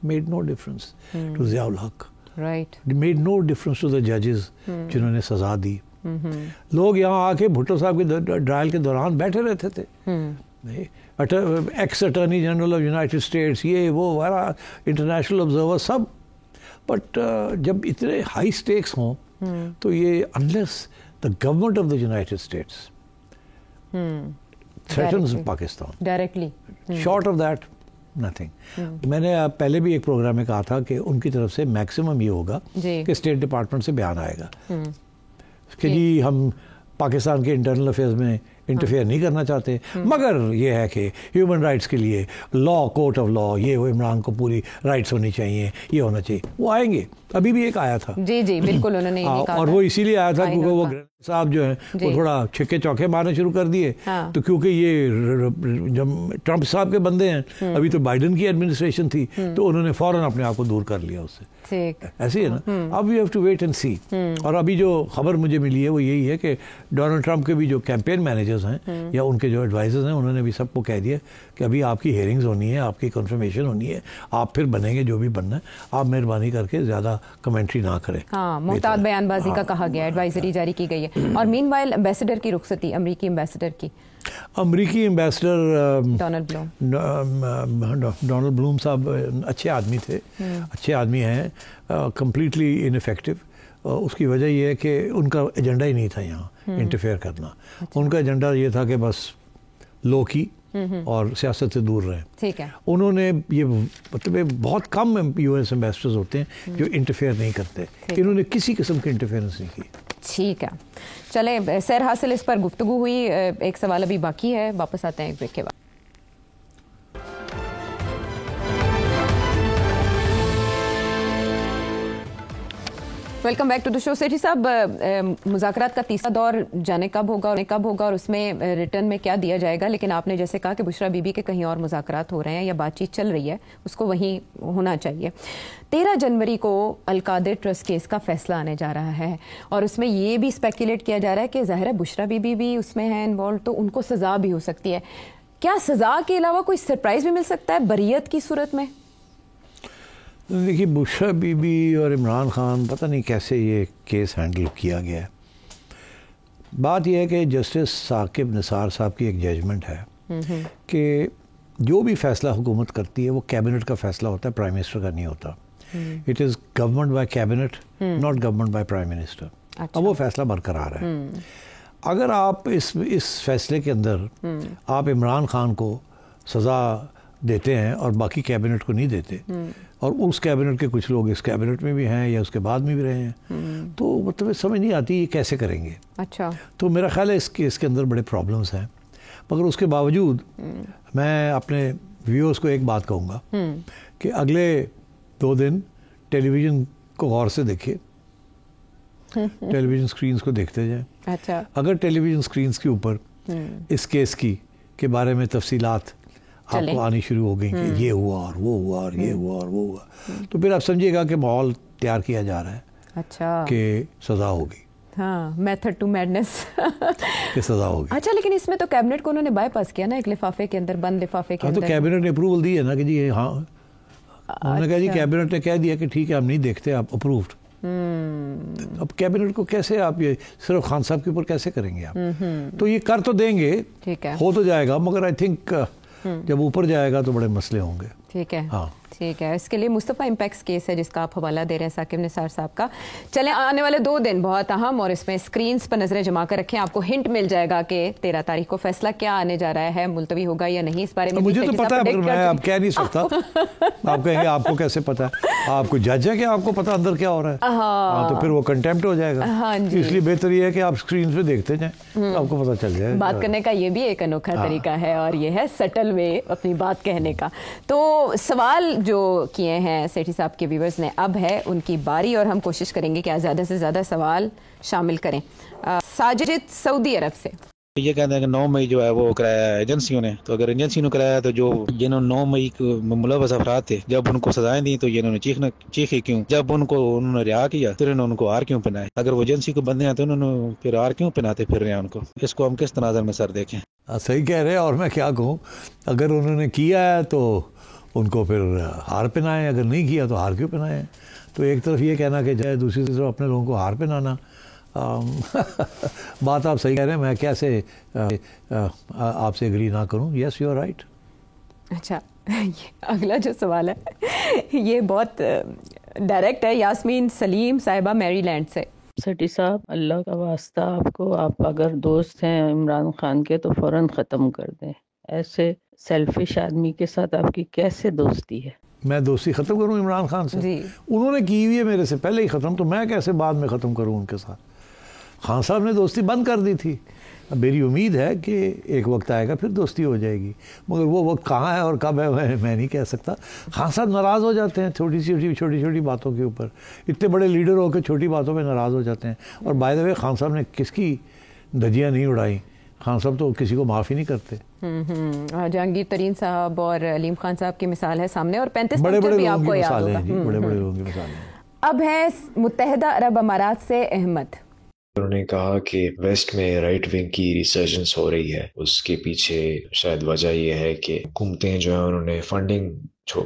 Made no difference to Zia ul Haq. Right. It made no difference to the judges جنہوں نے سزا دی. لوگ یہاں آ کے بھٹو صاحب کے ٹرائل کے دوران بیٹھے رہتے تھے. X attorney general of United States, یہ وہ وغیرہ, انٹرنیشنل آبزرور سب. بٹ جب اتنے ہائی سٹیکس ہوں تو یہ unless the government of the United States threatens Pakistan directly, short of that nothing. میں نے پہلے بھی ایک پروگرام میں کہا تھا کہ ان کی طرف سے میکسیمم یہ ہوگا کہ اسٹیٹ ڈپارٹمنٹ سے بیان آئے گا کہ جی ہم پاکستان کے انٹرنل افیئرز میں انٹرفیئر نہیں کرنا چاہتے, مگر یہ ہے کہ ہیومن رائٹس کے لیے لا, کورٹ آف لا, یہ وہ عمران کو پوری رائٹس ہونی چاہیے, یہ ہونا چاہیے. وہ آئیں گے, ابھی بھی ایک آیا تھا. جی بالکل انہوں نے یہ کہا, اور وہ اسی لیے آیا تھا کیونکہ وہ صاحب جو ہیں وہ تھوڑا چھکے چوکے مارنے شروع کر دیے. تو کیونکہ یہ جب ٹرمپ صاحب کے بندے ہیں, ابھی تو بائیڈن کی ایڈمنسٹریشن تھی, تو انہوں نے فوراً اپنے آپ کو دور کر لیا اس سے. ایسے ہی ہے نا. اب you have to wait and see. اور ابھی جو خبر مجھے ملی ہے وہ یہی ہے کہ ڈونلڈ ٹرمپ کے بھی جو کیمپین مینیجرز ہیں یا ان کے جو ایڈوائزرز ہیں, انہوں نے بھی سب کو کہہ دیا کہ ابھی آپ کی ہیئرنگز ہونی ہے, آپ کی کنفرمیشن ہونی ہے, آپ پھر بنیں گے جو بھی بننا ہے, آپ مہربانی کر کے زیادہ کمنٹری نہ کریں. ہاں, محتاط بیان بازی کا کہا گیا, ایڈوائزری جاری کی گئی ہے. اور مین وائل امبیسڈر کی رخصتی, امریکی امبیسڈر ڈونلڈ بلوم صاحب اچھے آدمی تھے, اچھے آدمی ہیں, کمپلیٹلی انفیکٹو. اس کی وجہ یہ ہے کہ ان کا ایجنڈا ہی نہیں تھا یہاں انٹرفیئر کرنا. ان کا ایجنڈا یہ تھا کہ بس لو کی اور سیاست سے دور رہیں. ٹھیک ہے. انہوں نے یہ مطلب بہت کم یو ایس امبیسڈرز ہوتے ہیں جو انٹرفیئر نہیں کرتے, انہوں نے کسی قسم کی انٹرفیئرنس نہیں کی. ٹھیک ہے, چلیں سیر حاصل اس پر گفتگو ہوئی. ایک سوال ابھی باقی ہے, واپس آتے ہیں ایک بریک کے بعد. ویلکم بیک ٹو دا شو. سیٹھی صاحب, مذاکرات کا تیسرا دور جانے کب ہوگا اور اس میں ریٹرن میں کیا دیا جائے گا, لیکن آپ نے جیسے کہا کہ بشرا بی بی کے کہیں اور مذاکرات ہو رہے ہیں یا بات چیت چل رہی ہے, اس کو وہیں ہونا چاہیے. 13 جنوری کو القادر ٹرسٹ کیس کا فیصلہ آنے جا رہا ہے, اور اس میں یہ بھی اسپیکولیٹ کیا جا رہا ہے کہ ظاہر ہے بشرا بی بی بھی اس میں ہے انوالوڈ, تو ان کو سزا بھی ہو سکتی ہے. کیا سزا کے علاوہ کوئی سرپرائز بھی مل سکتا ہے بریت کی صورت میں؟ دیکھیے, بشرا بی بی اور عمران خان پتہ نہیں کیسے یہ کیس ہینڈل کیا گیا ہے. بات یہ ہے کہ جسٹس ثاقب نثار صاحب کی ایک ججمنٹ ہے کہ جو بھی فیصلہ حکومت کرتی ہے وہ کیبنٹ کا فیصلہ ہوتا ہے, پرائم منسٹر کا نہیں ہوتا. It is government by cabinet, not government by prime minister. اب وہ فیصلہ برقرار ہے. اگر آپ اس فیصلے کے اندر آپ عمران خان کو سزا دیتے ہیں اور باقی کیبنٹ کو نہیں دیتے, اور اس کیبنٹ کے کچھ لوگ اس کیبنٹ میں بھی ہیں یا اس کے بعد میں بھی رہے ہیں, تو مطلب سمجھ نہیں آتی یہ کیسے کریں گے. اچھا, تو میرا خیال ہے اس کے اندر بڑے پرابلمس ہیں. مگر اس کے باوجود میں اپنے ویورز کو ایک بات کہوں گا کہ اگلے 2 دن ٹیلی ویژن کو غور سے دیکھیے, ٹیلی ویژن اسکرینس کو دیکھتے جائیں. اچھا, اگر ٹیلی ویژن اسکرینس کے اوپر اس کیس کے بارے میں تفصیلات آپ کو آنی شروع ہو گئی کہ یہ ہوا اور وہ ہوا اور یہ ہوا اور وہ ہوا, تو پھر آپ سمجھیے گا کہ ماحول تیار کیا جا رہا ہے اچھا کہ سزا ہوگی. ہاں, میتھڈ ٹو میڈنس کہ سزا ہوگی. اچھا, لیکن اس میں تو کیبنٹ کو انہوں نے بائی پاس کیا نا, ایک لفافے کے اندر, بند لفافے کے اندر. تو کیبنٹ نے اپروول دی ہے نا کہ جی ہاں, انہوں نے کہا جی کیبنٹ نے کہہ دیا کہ ٹھیک ہے ہم نہیں دیکھتے, آپ اپرووڈ. اب کیبنٹ کو کیسے آپ یہ صرف خان صاحب کے اوپر کیسے کریں گے آپ؟ تو یہ کر تو دیں گے, ہو تو جائے گا, مگر آئی تھنک جب اوپر جائے گا تو بڑے مسئلے ہوں گے. ٹھیک ہے, ہاں ٹھیک ہے. اس کے لیے مصطفیٰ امپیکس کیس ہے جس کا آپ حوالہ دے رہے ہیں ثاقب نثار صاحب کا. چلیں, آنے والے 2 دن بہت اہم, اور اس میں اسکرینز پر نظریں جما کر رکھیں. آپ کو ہنٹ مل جائے گا کہ 13 تاریخ کو فیصلہ کیا آنے جا رہا ہے, ملتوی ہوگا یا نہیں, اس بارے میں مجھے تو پتا ہے, میں اب کہہ نہیں سکتا. آپ کہیں گے آپ کو کیسے پتا ہے, آپ کو جج ہے کہ آپ کو پتا اندر کیا ہو رہا ہے. ہاں, تو پھر وہ کنٹیمپٹ ہو جائے گا. اس لیے بہتر یہ ہے کہ آپ اسکرینز پہ دیکھتے جائیں, آپ کو پتا چل جائے. بات کرنے کا یہ بھی ایک انوکھا طریقہ ہے, اور یہ ہے سٹل وے اپنی بات کہنے کا. تو سوال جو کیے ہیں سیٹھی صاحب کے ویورز نے, اب ہے ان کی باری, اور ہم کوشش کریں گے کہ زیادہ سے زیادہ سوال شامل کریں. ساجد سعودی عرب سے یہ کہتے ہیں کہ 9 مئی جو ہے وہ کرایا ایجنسیوں نے, تو اگر ایجنسی نے کرایا تو جو جنہوں 9 مئی کو ملوث افراد تھے, جب ان کو سزائیں دی تو انہوں نے چیخی کیوں؟ جب انہوں نے رہا کیا پھر انہوں نے ان کو ہار کیوں پہنائے؟ اگر وہ ایجنسی کو بندے ہیں تو انہوں نے پھر ہار کیوں پہناتے پھر رہے ہیں ان کو؟ اس کو ہم کس تناظر میں سر دیکھیں؟ صحیح کہہ رہے ہیں, اور میں کیا کہوں, اگر انہوں نے کیا ہے تو ان کو پھر ہار پہنائیں, اگر نہیں کیا تو ہار کیوں پہنائیں؟ تو ایک طرف یہ کہنا کہ جائے, دوسری طرف اپنے لوگوں کو ہار پہنانا. بات آپ صحیح کہہ رہے ہیں, میں کیسے آپ سے اگری نہ کروں. Yes you are right. اچھا, اگلا جو سوال ہے یہ بہت ڈائریکٹ ہے. یاسمین سلیم صاحبہ میری لینڈ سے. سیٹھی صاحب, اللہ کا واسطہ آپ کو, آپ اگر دوست ہیں عمران خان کے تو فوراً ختم کر دیں. ایسے سیلفش آدمی کے ساتھ آپ کی کیسے دوستی ہے؟ میں دوستی ختم کروں عمران خان سے؟ جی, انہوں نے کی ہوئی ہے میرے سے پہلے ہی ختم, تو میں کیسے بعد میں ختم کروں ان کے ساتھ؟ خان صاحب نے دوستی بند کر دی تھی. اب میری امید ہے کہ ایک وقت آئے گا پھر دوستی ہو جائے گی, مگر وہ وقت کہاں ہے اور کب ہے میں نہیں کہہ سکتا. خان صاحب ناراض ہو جاتے ہیں چھوٹی باتوں کے اوپر. اتنے بڑے لیڈر ہو کے چھوٹی باتوں پہ ناراض ہو جاتے ہیں. اور بائی دا وے, خان صاحب نے کس کی دھجیاں نہیں اڑائیں. خان صاحب تو کسی کو معاف ہی نہیں کرتے. جہانگیر ترین صاحب اور علیم خان صاحب کی مثال ہے سامنے, اور 35 بڑے بھی آپ کو یاد مثالیں ہوگا. ہیں جی, بڑے لوگوں کی مثالیں ہیں. اب ہے متحدہ عرب امارات سے احمد. انہوں نے کہا کہ ویسٹ میں رائٹ ونگ کی ریسرجنس ہو رہی ہے. اس کے پیچھے شاید وجہ یہ ہے کہ حکومتیں جو ہیں انہوں نے فنڈنگ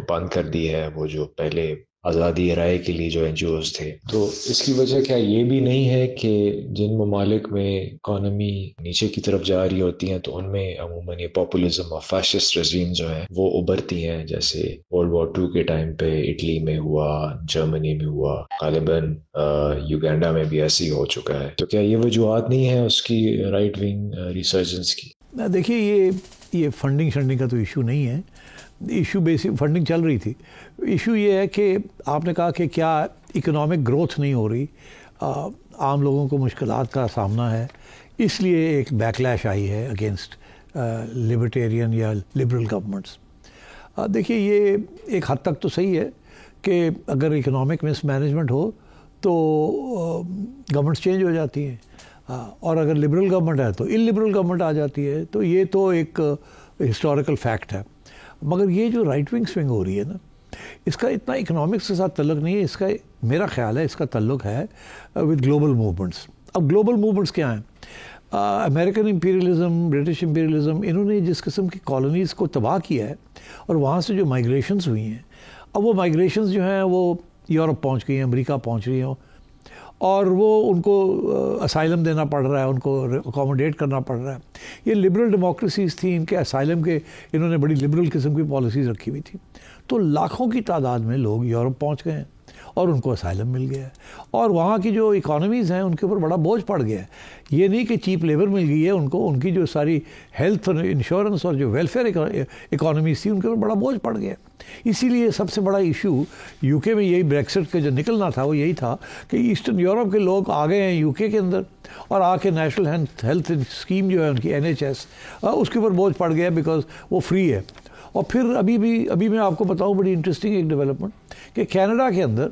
بند کر دی ہے, وہ جو پہلے آزادی رائے کے لیے جو NGOs تھے. تو اس کی وجہ کیا یہ بھی نہیں ہے کہ جن ممالک میں اکانومی نیچے کی طرف جا رہی ہوتی ہیں تو ان میں عموماً یہ پاپولزم اور فیشسٹ رژیم جو ہیں وہ ابھرتی ہیں, جیسے World War II کے ٹائم پہ اٹلی میں ہوا, جرمنی میں ہوا, غالباً یوگینڈا میں بھی ایسی ہو چکا ہے. تو کیا یہ وجوہات نہیں ہے اس کی رائٹ ونگ ریسرجنس کی؟ دیکھیے, یہ فنڈنگ کا تو ایشو نہیں ہے. ایشو بیسک فنڈنگ چل رہی تھی. ایشو یہ ہے کہ آپ نے کہا کہ کیا اکنامک گروتھ نہیں ہو رہی, عام لوگوں کو مشکلات کا سامنا ہے, اس لیے ایک بیکلیش آئی ہے اگینسٹ لبرٹیرین یا لبرل گورنمنٹس. دیکھیے, یہ ایک حد تک تو صحیح ہے کہ اگر اکنامک مس مینجمنٹ ہو تو گورنمنٹس چینج ہو جاتی ہیں, اور اگر لبرل گورنمنٹ ہے تو ان لبرل گورنمنٹ آ جاتی ہے. تو یہ تو ایک ہسٹوریکل فیکٹ ہے. مگر یہ جو رائٹ ونگ سوئنگ ہو رہی ہے نا, اس کا اتنا اکنامکس کے ساتھ تعلق نہیں ہے. اس کا میرا خیال ہے اس کا تعلق ہے ود گلوبل موومنٹس. اب گلوبل موومنٹس کیا ہیں؟ امریکن امپیریلزم, برٹش امپیریلزم, انہوں نے جس قسم کی کالونیز کو تباہ کیا ہے, اور وہاں سے جو مائگریشنز ہوئی ہیں, اب وہ مائگریشنز جو ہیں وہ یورپ پہنچ گئی ہیں, امریکہ پہنچ رہی ہیں, اور وہ ان کو اسائلم دینا پڑ رہا ہے, ان کو اکوموڈیٹ کرنا پڑ رہا ہے. یہ لبرل ڈیموکریسیز تھیں, ان کے اسائلم کے انہوں نے بڑی لبرل قسم کی پالیسیز رکھی ہوئی تھی. تو لاکھوں کی تعداد میں لوگ یورپ پہنچ گئے ہیں اور ان کو اسائلم مل گیا ہے, اور وہاں کی جو اکانومیز ہیں ان کے اوپر بڑا بوجھ پڑ گیا ہے. یہ نہیں کہ چیپ لیبر مل گئی ہے ان کو, ان کی جو ساری ہیلتھ اور انشورنس اور جو ویلفیئر اکانومیز تھی ان کے اوپر بڑا بوجھ پڑ گیا. اسی لیے سب سے بڑا ایشو یو کے میں یہی بریکسٹ کا جو نکلنا تھا وہ یہی تھا کہ ایسٹرن یورپ کے لوگ آ گئے ہیں یو کے اندر, اور آ کے نیشنل ہیلتھ اسکیم جو ہے ان کی NHS, اس کے اوپر بوجھ پڑ گیا بیکاز وہ فری ہے. اور پھر ابھی میں آپ کو بتاؤں بڑی انٹرسٹنگ ایک ڈیولپمنٹ کہ کینیڈا کے اندر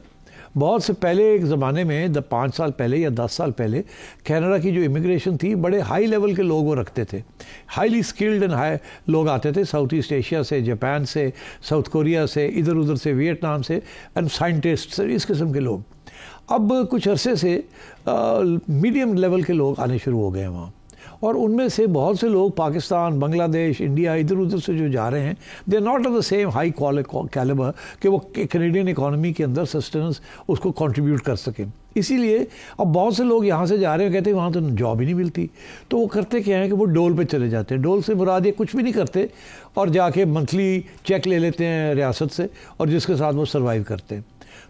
بہت سے پہلے ایک زمانے میں 5 سال پہلے یا 10 سال پہلے کینیڈا کی جو امیگریشن تھی بڑے ہائی لیول کے لوگ وہ رکھتے تھے, ہائیلی اسکلڈ اینڈ ہائی لوگ آتے تھے ساؤتھ ایسٹ ایشیا سے, جاپان سے, ساؤتھ کوریا سے, ادھر ادھر سے, ویتنام سے, اینڈ سائنٹسٹ سے, اس قسم کے لوگ. اب کچھ عرصے سے میڈیم لیول کے لوگ آنے شروع ہو گئے ہیں وہاں, اور ان میں سے بہت سے لوگ پاکستان, بنگلہ دیش, انڈیا, ادھر ادھر سے جو جا رہے ہیں they are not of the same high calibre کہ وہ کینیڈین اکانومی کے اندر سسٹیننس اس کو کنٹریبیوٹ کر سکیں. اسی لیے اب بہت سے لوگ یہاں سے جا رہے ہیں, کہتے ہیں وہاں تو جاب ہی نہیں ملتی, تو وہ کرتے کیا ہے کہ وہ ڈول پہ چلے جاتے ہیں. ڈول سے مراد یہ کچھ بھی نہیں کرتے اور جا کے منتھلی چیک لے لیتے ہیں ریاست سے, اور جس کے ساتھ وہ سروائیو کرتے ہیں.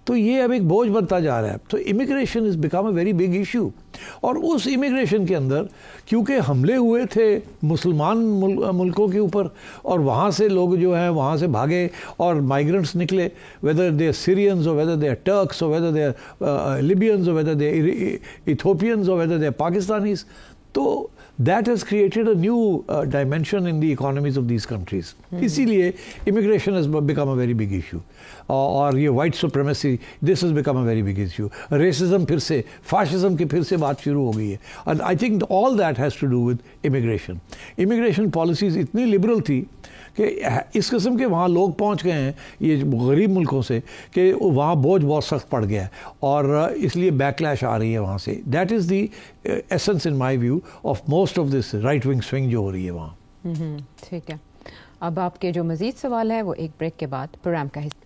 تو یہ اب ایک بوجھ بنتا جا رہا ہے. تو immigration is become a very big issue, اور اس امیگریشن کے اندر کیونکہ حملے ہوئے تھے مسلمان ملکوں کے اوپر, اور وہاں سے لوگ جو ہیں وہاں سے بھاگے اور مائیگرنٹس نکلے, ویدر دے سیرینز اور ویدر دے ٹرکس اور ویدر دے لیبینز اور ویدر دے ایتھوپینز اور ویدر دے پاکستانیز, تو that has created a new dimension in the economies of these countries. اسی لیے immigration has become a very big issue. اور یہ white supremacy, this has become a very big issue. Racism پھر سے, fascism کی پھر سے بات شروع ہو گئی ہے. And I think all that has to do with immigration. Immigration policies اتنی liberal تھی کہ اس قسم کے وہاں لوگ پہنچ گئے ہیں یہ غریب ملکوں سے کہ وہاں بوجھ بہت سخت پڑ گیا ہے, اور اس لیے بیکلیش آ رہی ہے وہاں سے. That is the essence in my view of most of this right wing swing جو ہو رہی ہے وہاں. ٹھیک ہے, اب آپ کے جو مزید سوال ہے وہ ایک بریک کے بعد پروگرام کا حصہ.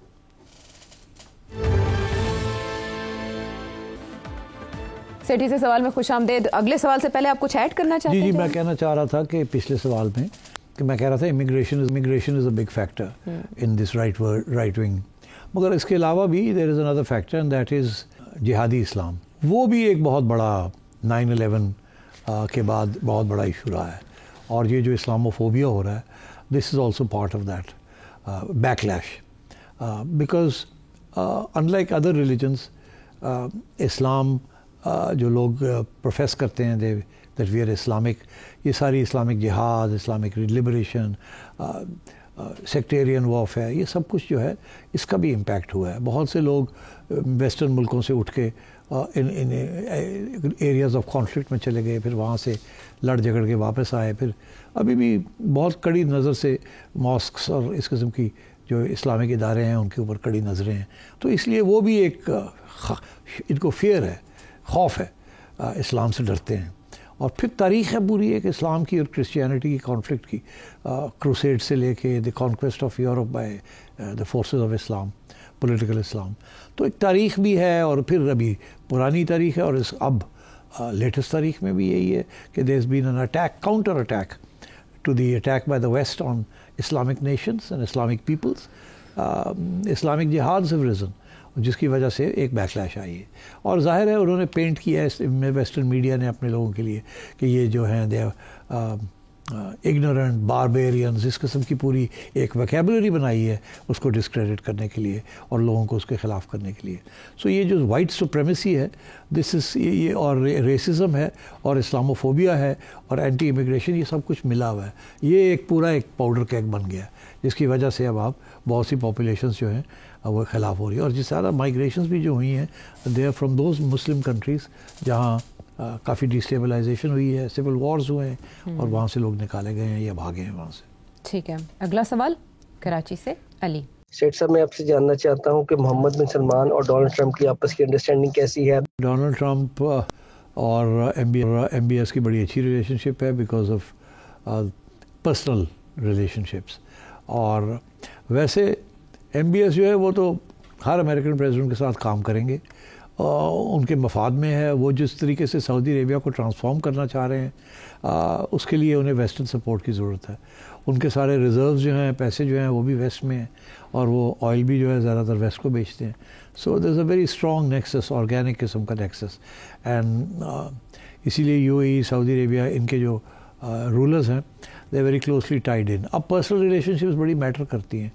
سٹی سے سوال میں خوش آمدید. اگلے سوال سے پہلے آپ کچھ ایڈ کرنا چاہتے ہیں؟ جی میں کہنا چاہ رہا تھا کہ پچھلے سوال میں کہ میں کہہ رہا تھا immigration is a big factor in this right wing, مگر اس کے علاوہ بھی there is another factor and that is جہادی اسلام. وہ بھی ایک بہت بڑا 9/11 کے بعد بہت بڑا ایشو رہا ہے, اور یہ جو اسلاموفوبیا ہو رہا ہے this is also part of that backlash because unlike other religions اسلام جو لوگ پروفیس کرتے ہیں that we are Islamic, یہ ساری اسلامک جہاد, اسلامک لبریشن, سیکٹیرین وارفیئر, یہ سب کچھ جو ہے اس کا بھی امپیکٹ ہوا ہے. بہت سے لوگ ویسٹرن ملکوں سے اٹھ کے ان ایریاز آف کانفلکٹ میں چلے گئے, پھر وہاں سے لڑ جھگڑ کے واپس آئے. پھر ابھی بھی بہت کڑی نظر سے ماسکس اور اس قسم کی جو اسلامک ادارے ہیں ان کے اوپر کڑی نظریں ہیں. تو اس لیے وہ بھی ایک ان کو فیئر ہے, خوف ہے, اسلام سے ڈرتے ہیں. اور پھر تاریخ ہے پوری ایک اسلام کی اور کرسچینٹی کی کانفلکٹ کی, کروسیڈ سے لے کے the conquest of Europe by the forces of Islam, political Islam. تو ایک تاریخ بھی ہے, اور پھر ابھی پرانی تاریخ ہے, اور اب لیٹسٹ تاریخ میں بھی یہی ہے کہ there is been an attack, counter attack to the attack by the West on Islamic nations and Islamic peoples. Islamic jihads have reason, جس کی وجہ سے ایک بیکلیش آئی ہے. اور ظاہر ہے انہوں نے پینٹ کیا ہے ویسٹرن میڈیا نے اپنے لوگوں کے لیے کہ یہ جو ہیں دے اگنورنٹ باربیرینز, اس قسم کی پوری ایک ویکیبلری بنائی ہے اس کو ڈسکریڈٹ کرنے کے لیے اور لوگوں کو اس کے خلاف کرنے کے لیے. سو یہ جو وائٹ سپریمیسی ہے دس از یہ, اور ریسزم ہے, اور اسلاموفوبیا ہے, اور اینٹی امیگریشن, یہ سب کچھ ملا ہوا ہے. یہ ایک پورا ایک پاؤڈر کیک بن گیا جس کی وجہ سے اب آپ بہت سی پاپولیشنز جو ہیں وہ خلاف ہو رہی ہے. اور جس زیادہ مائیگریشنز بھی جو ہوئی ہیں they are from those Muslim countries جہاں کافی ڈیسٹیبلائزیشن ہوئی ہے, سول وارز ہوئے ہیں, اور وہاں سے لوگ نکالے گئے ہیں یا بھاگے ہیں وہاں سے. ٹھیک ہے, اگلا سوال کراچی سے علی. سیٹ صاحب میں آپ سے جاننا چاہتا ہوں کہ محمد بن سلمان اور ڈونلڈ ٹرمپ کی آپس کی انڈرسٹینڈنگ کیسی ہے؟ ڈونلڈ ٹرمپ اور ایم بی ایس کی بڑی اچھی ریلیشن شپ ہے because of personal relation ships. اور ویسے ایم بی ایس جو ہے وہ تو ہر امریکن پریزیڈنٹ کے ساتھ کام کریں گے, ان کے مفاد میں ہے. وہ جس طریقے سے سعودی عربیہ کو ٹرانسفارم کرنا چاہ رہے ہیں اس کے لیے انہیں ویسٹرن سپورٹ کی ضرورت ہے. ان کے سارے ریزروز جو ہیں, پیسے جو ہیں وہ بھی ویسٹ میں ہیں, اور وہ آئل بھی جو ہے زیادہ تر ویسٹ کو بیچتے ہیں. So there is a very strong nexus, organic قسم کا نیکسس. اینڈ اسی لیے یو اے ای, سعودی عربیہ, ان کے جو رولرز ہیں they very closely tied in. اب پرسنل ریلیشن شپس بڑی میٹر کرتی ہیں.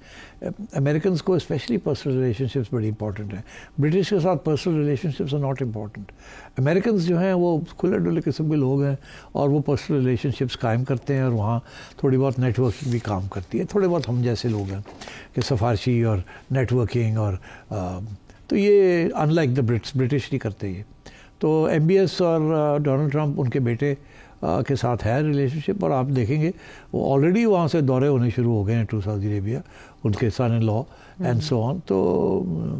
امریکنس کو اسپیشلی پرسنل ریلیشن شپس بڑی امپورٹنٹ ہیں. برٹش کے ساتھ personal relationships are not important. Americans جو ہیں وہ کھلے ڈلے قسم کے لوگ ہیں, اور وہ پرسنل ریلیشن شپس قائم کرتے ہیں, اور وہاں تھوڑی بہت نیٹ ورکنگ بھی کام کرتی ہے. تھوڑے بہت ہم جیسے لوگ ہیں کہ سفارشی اور نیٹ ورکنگ اور تو یہ ان لائک دا برٹش نہیں کرتے یہ. تو ایم بی ایس اور ڈونلڈ ٹرمپ ان کے بیٹے کے ساتھ ہے ریلیشن شپ, اور آپ دیکھیں گے وہ آلریڈی وہاں سے دورے ہونے شروع ہو گئے ہیں ٹو سعودی عربیہ, ان کے سن ان لا اینڈ سو آن. تو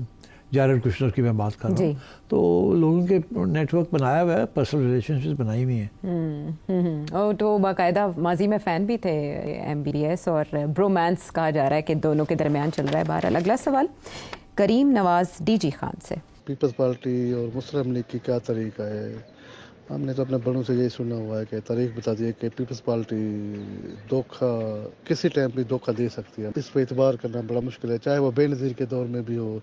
جیرڈ کشنر کی میں بات کر رہا ہوں, تو لوگوں کے نیٹ ورک بنایا ہوا ہے, پرسنل ریلیشن شپ بنائی ہوئی ہیں. اور تو باقاعدہ ماضی میں فین بھی تھے ایم بی ایس, اور برومانس کہا جا رہا ہے کہ دونوں کے درمیان چل رہا ہے. بہرحال اگلا سوال کریم نواز ڈی جی خان سے. پیپلز پارٹی اور مسلم لیگ کی کیا طریقہ ہے؟ ہم نے تو اپنے بڑوں سے یہی سنا ہوا ہے کہ تاریخ بتا دی ہے کہ پیپلز پارٹی دھوکہ کسی ٹائم بھی دھوکہ دے سکتی ہے, اس پہ اعتبار کرنا بڑا مشکل ہے, چاہے وہ بے نظیر کے دور میں بھی ہو.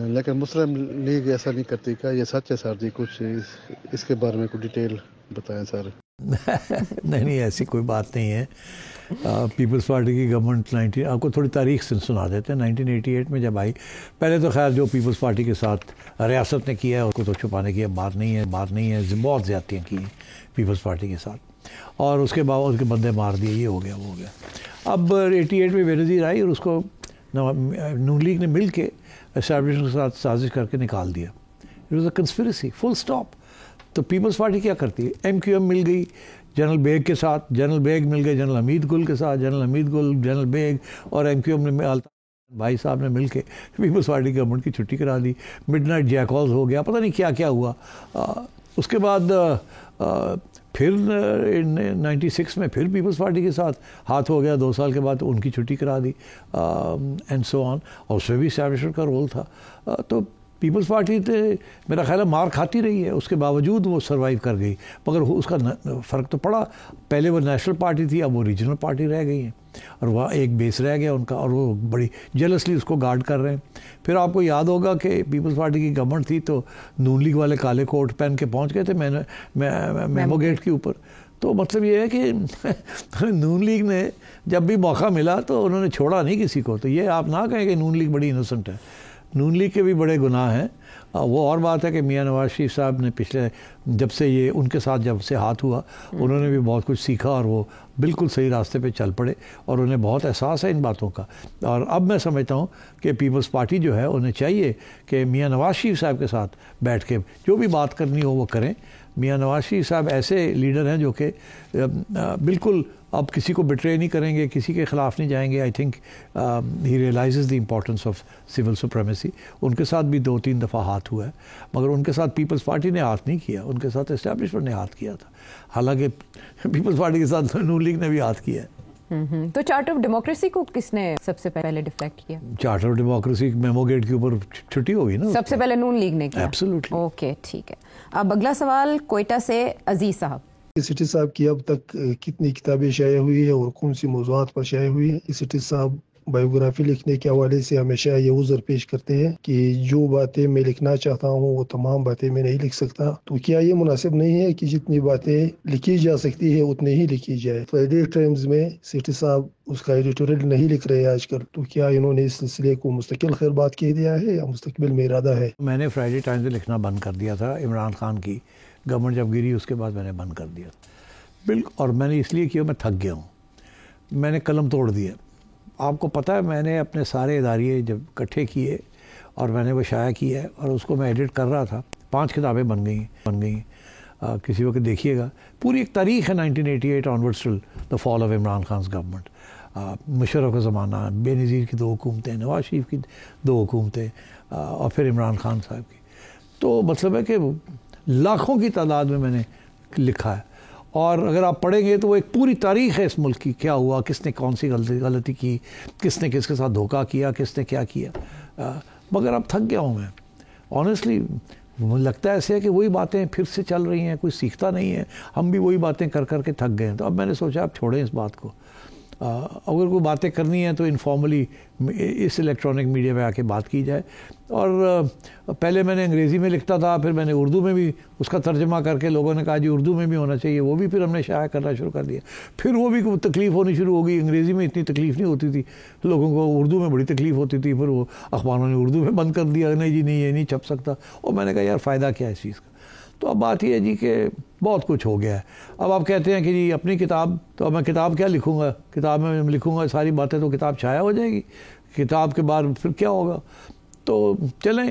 لیکن مسلم لیگ ایسا نہیں کرتی. کیا یہ سچ ہے سر جی؟ کچھ اس کے بارے میں کوئی ڈیٹیل بتائیں سر. نہیں ایسی کوئی بات نہیں ہے. پیپلز پارٹی کی گورنمنٹ آپ کو تھوڑی تاریخ سے سنا دیتے ہیں. 1988 میں جب آئی, پہلے تو خیر جو پیپلز پارٹی کے ساتھ ریاست نے کیا ہے اس کو تو چھپانے کی بات نہیں ہے, بہت زیادتیاں کی ہیں پیپلز پارٹی کے ساتھ, اور اس کے باوجود کے بندے مار دیے, یہ ہو گیا وہ ہو گیا. اب 88 میں بے نظیر آئی اور اس کو نون لیگ نے مل کے اسٹیبلشمنٹ کے ساتھ سازش کر کے نکال دیا. It was a conspiracy, full stop. تو پیپلز پارٹی کیا کرتی ہے؟ ایم کیو ایم مل گئی جنرل بیگ کے ساتھ, جنرل بیگ مل گئے جنرل حمید گل کے ساتھ, جنرل حمید گل, جنرل بیگ اور ایم کیو ایم نے بھائی صاحب نے مل کے پیپلز پارٹی گورنمنٹ کی چھٹی کرا دی. مڈ نائٹ جیکالز ہو گیا, پتہ نہیں کیا کیا ہوا. اس کے بعد پھر 96 میں پھر پیپلز پارٹی کے ساتھ ہاتھ ہو گیا, 2 سال کے بعد ان کی چھٹی کرا دی اینڈ سو آن, اور اس میں بھی اسٹیبلشمنٹ کا رول تھا. تو پیپلز پارٹی میرا خیال ہے مار کھاتی رہی ہے, اس کے باوجود وہ سروائیو کر گئی. مگر اس کا فرق تو پڑا, پہلے وہ نیشنل پارٹی تھی, اب وہ ریجنل پارٹی رہ گئی ہیں, اور وہاں ایک بیس رہ گیا ان کا, اور وہ بڑی جیلسلی اس کو گارڈ کر رہے ہیں. پھر آپ کو یاد ہوگا کہ پیپلز پارٹی کی گورنمنٹ تھی تو نون لیگ والے کالے کوٹ پہن کے پہنچ گئے تھے میمو گیٹ کے اوپر. تو مطلب یہ ہے کہ نون لیگ نے جب بھی موقع ملا تو انہوں نے چھوڑا نہیں کسی کو. تو یہ آپ نہ کہیں کہ نون لیگ بڑی انوسنٹ ہے, نون لیگ کے بھی بڑے گناہ ہیں. وہ اور بات ہے کہ میاں نواز شریف صاحب نے پچھلے جب سے یہ ان کے ساتھ جب سے ہاتھ ہوا انہوں نے بھی بہت کچھ سیکھا, اور وہ بالکل صحیح راستے پہ چل پڑے, اور انہیں بہت احساس ہے ان باتوں کا. اور اب میں سمجھتا ہوں کہ پیپلز پارٹی جو ہے انہیں چاہیے کہ میاں نواز شریف صاحب کے ساتھ بیٹھ کے جو بھی بات کرنی ہو وہ کریں. میاں نواز شریف صاحب ایسے لیڈر ہیں جو کہ بالکل اب کسی کو بٹرے نہیں کریں گے, کسی کے خلاف نہیں جائیں گے. I think he realises the importance of civil supremacy. ان کے ساتھ بھی 2-3 دفعہ ہاتھ ہوا ہے, مگر ان کے ساتھ پیپلز پارٹی نے ہاتھ نہیں کیا, ان کے ساتھ اسٹیبلشمنٹ نے ہاتھ کیا تھا. حالانکہ پیپلز پارٹی کے ساتھ نون لیگ نے بھی ہاتھ کیا ہے. تو چارٹر آف ڈیموکریسی کو کس نے سب سے پہلے ڈیفلیکٹ کیا؟ Charter of democracy memogate کے اوپر چھٹی ہوگی نا, سب سے پہلے نون لیگ نے کیا. ایبسلیوٹلی. اوکے ٹھیک ہے. اب اگلا سوال کوئٹہ سے عزیز صاحب. سٹی صاحب کی اب تک کتنی کتابیں شائع ہوئی ہیں اور کون سی موضوعات پر شائع ہوئی ہیں؟ سٹی صاحب بایوگرافی لکھنے کے حوالے سے ہمیشہ یہ عذر پیش کرتے ہیں کہ جو باتیں میں لکھنا چاہتا ہوں وہ تمام باتیں میں نہیں لکھ سکتا. تو کیا یہ مناسب نہیں ہے کہ جتنی باتیں لکھی جا سکتی ہے اتنی ہی لکھی جائے؟ فرائیڈے ٹائمز میں سٹی صاحب اس کا ایڈیٹوریل نہیں لکھ رہے آج کل, تو کیا انہوں نے اس سلسلے کو مستقل خیر بات کہہ دیا ہے یا مستقبل میں ارادہ ہے؟ میں نے فرائیڈے ٹائمز میں لکھنا بند کر دیا تھا. عمران خان کی گورنمنٹ جب گری اس کے بعد میں نے بند کر دیا بالکل, اور میں نے اس لیے کیا, میں تھک گیا ہوں, میں نے قلم توڑ دیا. آپ کو پتہ ہے میں نے اپنے سارے اداریے جب اکٹھے کیے اور میں نے وہ شائع کیا ہے, اور اس کو میں ایڈٹ کر رہا تھا. 5 کتابیں بن گئیں. کسی وقت دیکھیے گا, پوری ایک تاریخ ہے 1988 onwards till the fall of Imran خانز government. Musharraf کا زمانہ, بے نظیر کی 2 حکومتیں, نواز شریف کی 2 حکومتیں, اور پھر عمران خان صاحب کی. تو مطلب ہے کہ لاکھوں کی تعداد میں نے لکھا ہے, اور اگر آپ پڑھیں گے تو وہ ایک پوری تاریخ ہے اس ملک کی, کیا ہوا, کس نے کون سی غلطی کی, کس نے کس کے ساتھ دھوکہ کیا, کس نے کیا کیا. مگر اب تھک گیا ہوں میں آنیسٹلی. مجھے لگتا ہے ایسے ہے کہ وہی باتیں پھر سے چل رہی ہیں, کوئی سیکھتا نہیں ہے. ہم بھی وہی باتیں کر کر کے تھک گئے ہیں. تو اب میں نے سوچا اب چھوڑیں اس بات کو. اگر کوئی باتیں کرنی ہیں تو انفارملی اس الیکٹرانک میڈیا میں آ کے بات کی جائے. اور پہلے میں نے انگریزی میں لکھتا تھا, پھر میں نے اردو میں بھی اس کا ترجمہ کر کے لوگوں نے کہا جی اردو میں بھی ہونا چاہیے, وہ بھی پھر ہم نے شائع کرنا شروع کر دیا. پھر وہ بھی تکلیف ہونی شروع ہو گئی. انگریزی میں اتنی تکلیف نہیں ہوتی تھی لوگوں کو, اردو میں بڑی تکلیف ہوتی تھی. پھر وہ اخباروں نے اردو میں بند کر دیا, نہیں جی نہیں یہ نہیں چھپ سکتا. اور میں نے کہا یار فائدہ کیا ہے اس چیز کا. تو اب بات یہ ہے جی کہ بہت کچھ ہو گیا ہے. اب آپ کہتے ہیں کہ جی اپنی کتاب, تو اب میں کتاب کیا لکھوں گا؟ کتاب میں لکھوں گا ساری باتیں تو کتاب شائع ہو جائے گی. کتاب کے بعد پھر کیا ہوگا؟ تو چلیں